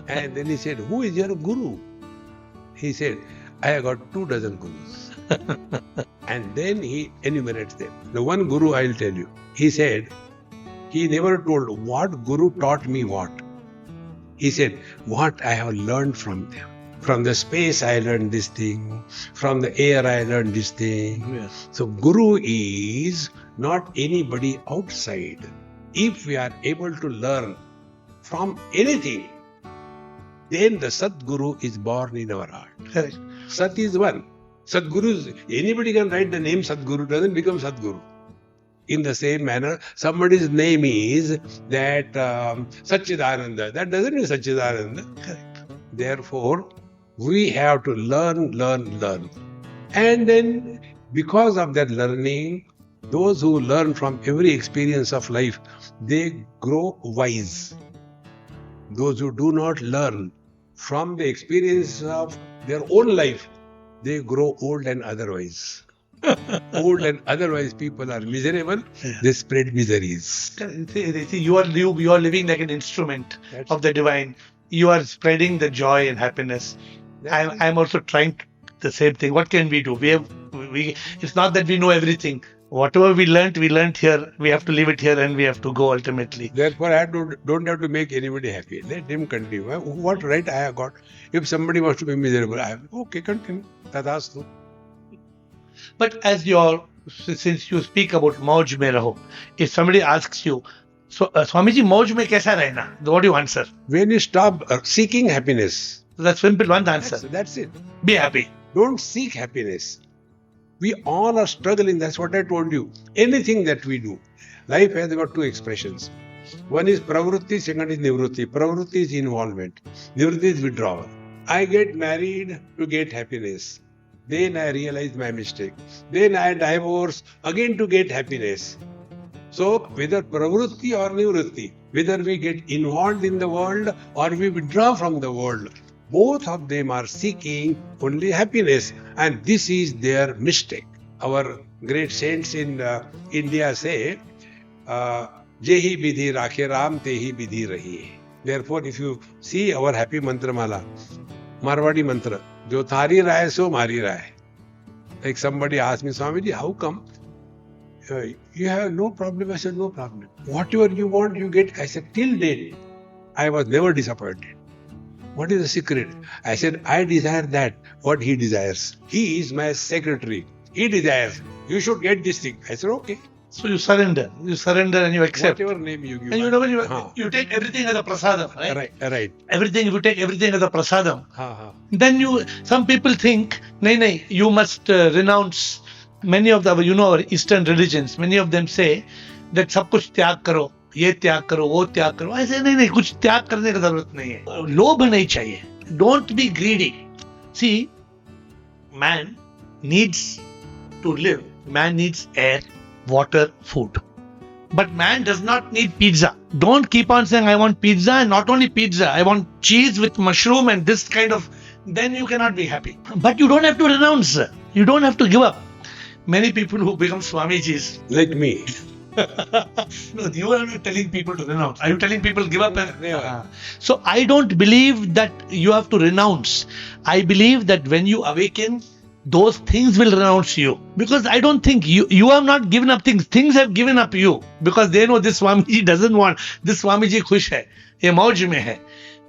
And then he said, who is your guru? He said, I have got 24 gurus. And then he enumerates them. The one guru I will tell you. He said, he never told what guru taught me what. He said, what I have learned from them. From the space I learned this thing. From the air I learned this thing. Yes. So guru is not anybody outside. If we are able to learn from anything, then the Sadguru is born in our heart. Correct. Sat is one. Sadguru, anybody can write the name Sadguru, doesn't become Sadguru. In the same manner, somebody's name is that Satchidananda. That doesn't mean Satchidananda. Correct. Therefore, we have to learn. And then, because of that learning, those who learn from every experience of life, they grow wise. Those who do not learn from the experience of their own life, they grow old and otherwise. Old and otherwise people are miserable, they spread miseries. See, you are living like an instrument of the divine. You are spreading the joy and happiness. I'm also trying the same thing. What can we do? It's not that we know everything. Whatever we learnt here, we have to leave it here and we have to go ultimately. Therefore, I don't have to make anybody happy. Let him continue. What right I have got? If somebody wants to be miserable, I have, okay, continue. Tadastu. But since you speak about mauj mein raho, if somebody asks you, so Swamiji, mauj mein kaisa rehna? What do you answer? When you stop seeking happiness, That's simple one answer. that's it. Be happy. Don't seek happiness. We all are struggling. That's what I told you. Anything that we do, life has got two expressions. One is pravrutti, second is nivrutti. Pravrutti is involvement. Nivrutti is withdrawal. I get married to get happiness. Then I realize my mistake. Then I divorce again to get happiness. So whether pravrutti or nivrutti, whether we get involved in the world or we withdraw from the world, both of them are seeking only happiness, and this is their mistake. Our great saints in India say, Jehi vidhi rakhe Ram, tehi vidhi rahi. Therefore, if you see our happy mantra mala, Marwadi mantra, jo thari rahe so mari rahe. Like somebody asked me, Swamiji, how come? You have no problem? I said, no problem. Whatever you want, you get. I said, till date, I was never disappointed. What is the secret? I said, I desire that, what he desires. He is my secretary. He desires. You should get this thing. I said, okay. So you surrender. You surrender and you accept. Whatever name you give. And you know when you take everything as a prasadam, right? Right. Everything, if you take everything as a prasadam, then some people think, nahi, you must renounce many of our Eastern religions. Many of them say that सब कुछ त्याग करो, ये त्याग करो, वो त्याग करो. ऐसे नहीं, कुछ त्याग करने की जरूरत नहीं है. लोभ नहीं चाहिए. Don't be greedy. See, man needs to live. Man needs air, water, food. But man does not need pizza. Don't keep on saying, I want pizza, and not only pizza, I want cheese with mushroom and this kind of. Then you cannot be happy. But you don't have to renounce. You don't have to give up. Many people who become Swamijis. Like me. No, you are not telling people to renounce. Are you telling people give up? Never. So I don't believe that you have to renounce. I believe that when you awaken, those things will renounce you. Because I don't think you have not given up things. Things have given up you. Because they know this Swamiji doesn't want. This Swamiji khush hai. Ye mauj mein hai.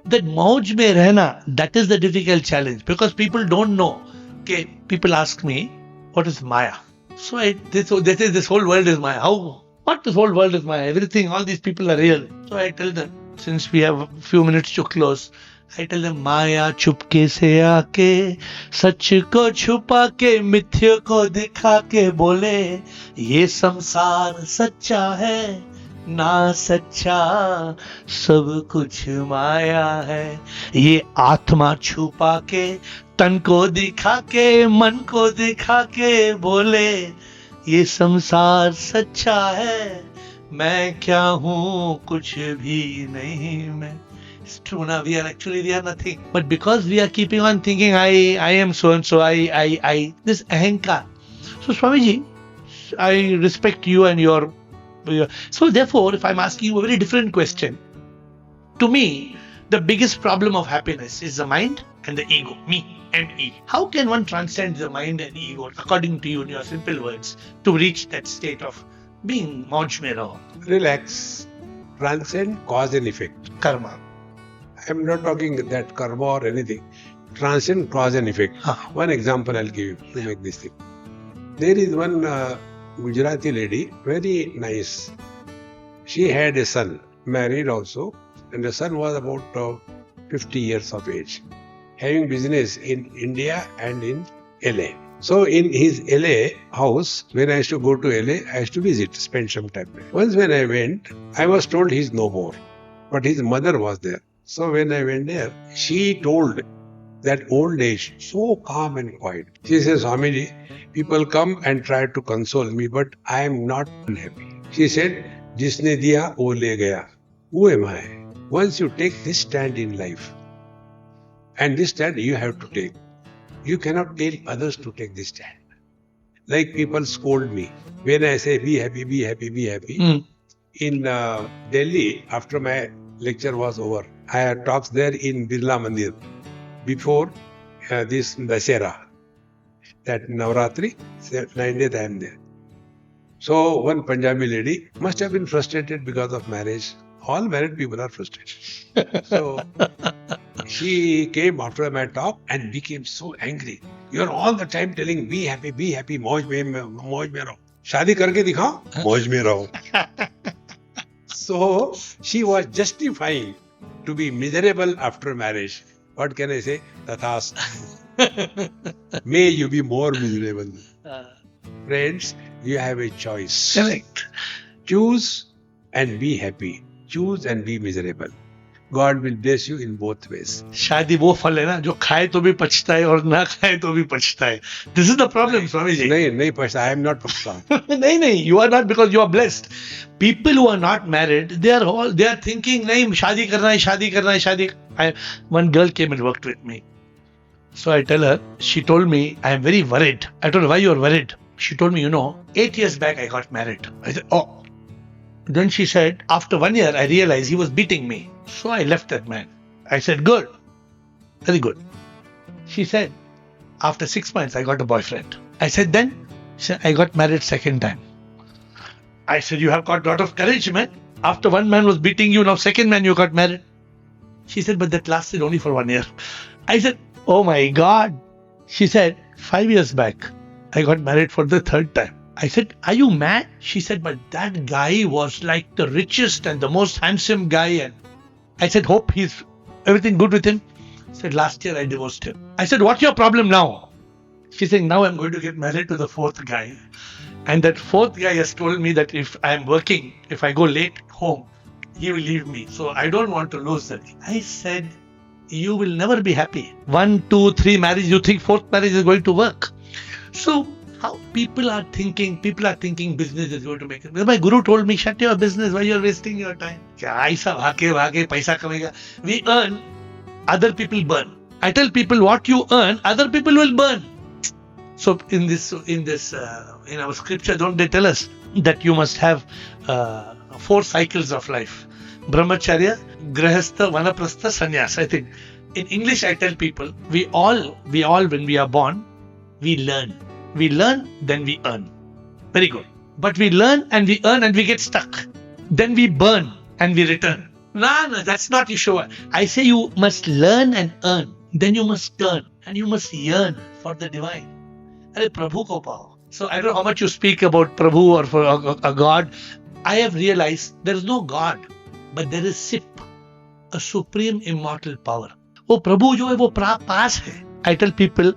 That mauj mein rehna, that is the difficult challenge. Because people don't know. Okay, people ask me, what is Maya? So they say this whole world is Maya. How? What this whole world is Maya? Everything, all these people are real. So I tell them, since we have a few minutes to close, I tell them, Maya chupke se aake, sach ko chupa ke, mithya ko dikha ke bole, ye samsar saccha hai, ना सच्चा सब कुछ माया है. ये आत्मा छुपा के, तन को दिखा के, मन को दिखा के बोले, ये संसार सच्चा है, मैं क्या हूँ कुछ भी नहीं मैं. It's true now, we are nothing. But because we are keeping on thinking, I am so and so, I this ahankar. So Swamiji, I respect you and your. So therefore, if I'm asking you a very different question, to me, the biggest problem of happiness is the mind and the ego, me and E. How can one transcend the mind and ego, according to you, in your simple words, to reach that state of being mauj mein raho? Relax. Transcend cause and effect. Karma. I'm not talking that karma or anything. Transcend cause and effect. One example I'll give you to make this thing. There is one Gujarati lady, very nice. She had a son, married also, and the son was about 50 years of age, having business in India and in LA. So in his LA house, when I used to go to LA, I used to visit, spend some time there. Once when I went, I was told he's no more, but his mother was there. So when I went there, she told that old age, so calm and quiet. She says, Swamiji, people come and try to console me, but I am not unhappy. She said, Jisne diya, wo le gaya. Who am I? Once you take this stand in life, and this stand you have to take, you cannot tell others to take this stand. Like people scold me. When I say, be happy, be happy, be happy. In Delhi, after my lecture was over, I had talks there in Birla Mandir. Before this Dasera, that Navratri, 9 days I am there. So one Punjabi lady must have been frustrated because of marriage. All married people are frustrated. So she came after my talk and became so angry. You are all the time telling be happy, मौज में रहो. शादी करके दिखाओ, मौज में रहो. So she was justifying to be miserable after marriage. What can I say? Tathas. May you be more miserable. Friends, you have a choice. Correct. Choose and be happy. Choose and be miserable. God will bless you in both ways. शादी वो फल है ना जो खाए तो भी पछता है और ना खाए तो भी पछता है. This is the problem, Swami ji. नहीं पछता. I am not पछता. नहीं, you are not because you are blessed. People who are not married, they are thinking नहीं शादी करना है. One girl came and worked with me. So I tell her, she told me, I am very worried. I told her, why you are worried? She told me, 8 years back I got married. I said, oh. Then she said, after 1 year I realized he was beating me. So I left that man. I said, good. Very good. She said, after 6 months I got a boyfriend. I said, then? She said, I got married second time. I said, you have got a lot of courage, man. After one man was beating you, now second man you got married. She said, but that lasted only for 1 year. I said, oh my God. She said, 5 years back, I got married for the third time. I said, are you mad? She said, but that guy was like the richest and the most handsome guy. And I said, hope he's everything good with him. She said, last year I divorced him. I said, what's your problem now? She said, now I'm going to get married to the fourth guy. And that fourth guy has told me that if I'm working, if I go late home, he will leave me. So I don't want to lose that. I said, you will never be happy. 1, 2, 3 marriage, you think fourth marriage is going to work. So how people are thinking business is going to make it. My guru told me, shut your business, why you're wasting your time? Aisa bhage, paisa kamega. We earn, other people burn. I tell people what you earn, other people will burn. So in our scripture, don't they tell us that you must have 4 cycles of life? Brahmacharya, Grahastha, Vanaprastha, Sannyas. I think in English I tell people, we all when we are born, we learn. We learn, then we earn. Very good. But we learn and we earn and we get stuck. Then we burn and we return. No, that's not Yeshua. I say you must learn and earn. Then you must turn and you must yearn for the divine. Arey Prabhu ko pao. So I don't know how much you speak about Prabhu or for a God. I have realized there is no God, but there is Sip, a supreme immortal power. वो प्रभु जो है वो पास है. I tell people,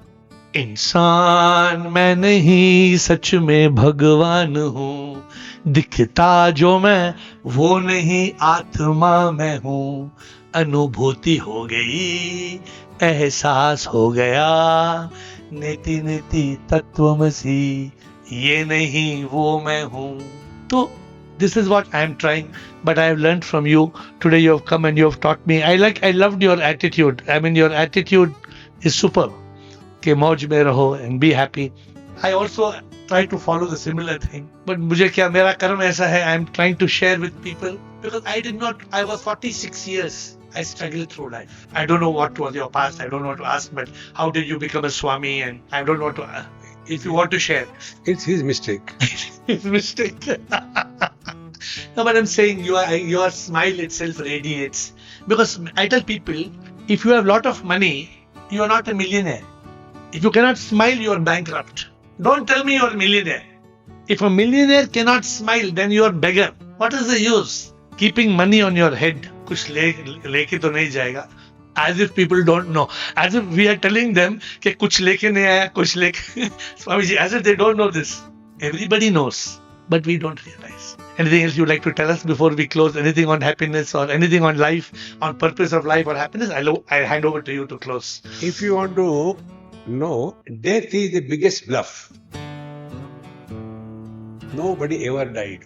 इंसान मैं नहीं सच में भगवान हूँ. दिखता जो मैं वो नहीं आत्मा मैं हूँ. अनुभूति हो गई, एहसास हो गया. नेति नेति तत्वमसि, ये नहीं वो मैं हूँ. तो this is what I am trying, but I have learned from you. Today you have come and you have taught me. I loved your attitude. I mean, your attitude is superb. Ke mauj mein raho and be happy. I also try to follow the similar thing. But mujhe kya, mera karma aisa hai, I am trying to share with people. Because I was 46 years. I struggled through life. I don't know what was your past. I don't know what to ask, but how did you become a Swami? And I don't know what to if you want to share. It's his mistake. His mistake. No, but I'm saying your smile itself radiates. Because I tell people, if you have a lot of money, you are not a millionaire. If you cannot smile, you are bankrupt. Don't tell me you are a millionaire. If a millionaire cannot smile, then you are beggar. What is the use? Keeping money on your head. कुछ लेके तो नहीं जाएगा. As if people don't know. As if we are telling them कि कुछ लेके नहीं आया, कुछ लेके. Swamiji, as if they don't know this. Everybody knows, but we don't realize. Anything else you'd like to tell us before we close? Anything on happiness or anything on life, on purpose of life or happiness? I hand over to you to close. If you want to know, death is the biggest bluff. Nobody ever died.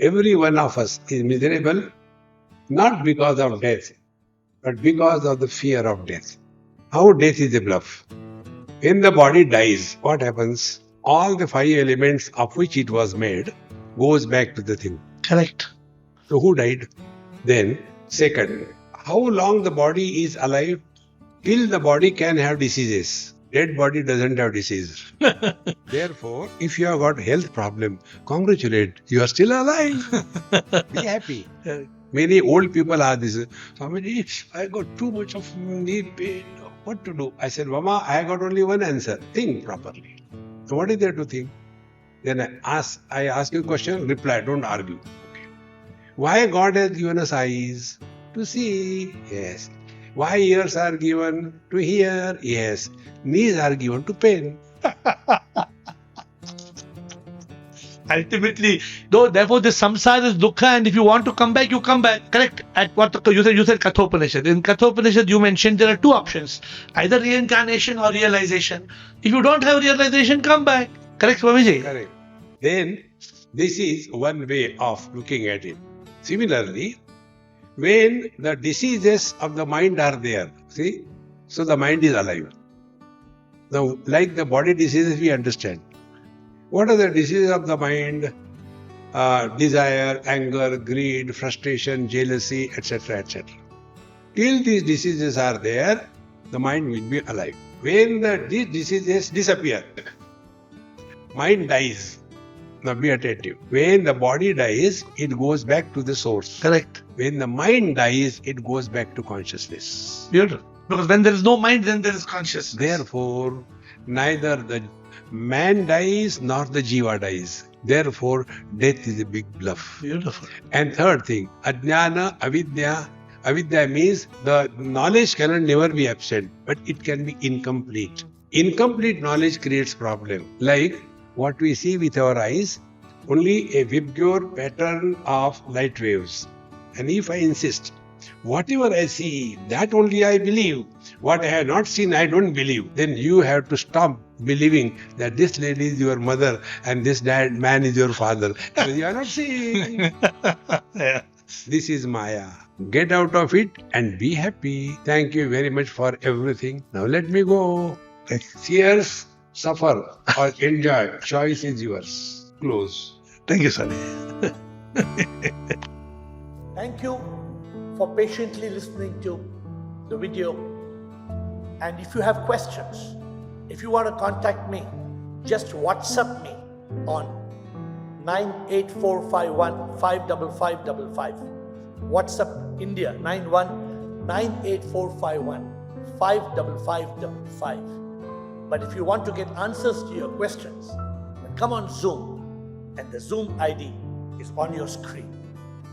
Every one of us is miserable, not because of death, but because of the fear of death. How death is a bluff? When the body dies, what happens? All the 5 elements of which it was made goes back to the thing. Correct. So who died? Then, second, how long the body is alive? Till the body can have diseases. Dead body doesn't have disease. Therefore, if you have got health problem, congratulate. You are still alive. Be happy. Many old people are this. Swamiji, I got too much of knee pain. What to do? I said, Mama, I got only one answer. Think properly. So what is there to think? Then I ask you a question, reply, don't argue. Okay. Why God has given us eyes? To see. Yes. Why ears are given? To hear. Yes. Knees are given to pain. Ultimately, therefore, this samsara is dukkha, and if you want to come back, you come back. Correct. At what you said Kathopanishad. In Kathopanishad, you mentioned there are two options: either reincarnation or realization. If you don't have realization, come back. Correct, Swamiji? Correct. Then this is one way of looking at it. Similarly, when the diseases of the mind are there, see, so the mind is alive. Now, like the body diseases, we understand. What are the diseases of the mind? Desire, anger, greed, frustration, jealousy, etc., etc. Till these diseases are there, the mind will be alive. When these diseases disappear, mind dies. Now be attentive. When the body dies, it goes back to the source. Correct. When the mind dies, it goes back to consciousness. Beautiful. Because when there is no mind, then there is consciousness. Therefore, neither the man dies nor the jiva dies. Therefore, death is a big bluff. Beautiful. And third thing, ajnana, avidya. Avidya means the knowledge cannot never be absent, but it can be incomplete. Incomplete knowledge creates problem. Like what we see with our eyes, only a obscure pattern of light waves. And if I insist, whatever I see, that only I believe. What I have not seen, I don't believe. Then you have to stop believing that this lady is your mother and this man is your father. Because you are not seeing. Yeah. This is Maya. Get out of it and be happy. Thank you very much for everything. Now let me go. Cheers, suffer or enjoy. Choice is yours. Close. Thank you, Swami. Thank you for patiently listening to the video. And if you have questions, if you want to contact me, just WhatsApp me on 98451 55555. WhatsApp India 919845155555. But if you want to get answers to your questions, then come on Zoom, and the Zoom ID is on your screen.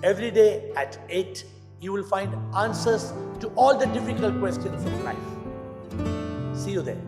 Every day at 8, you will find answers to all the difficult questions of life. See you there.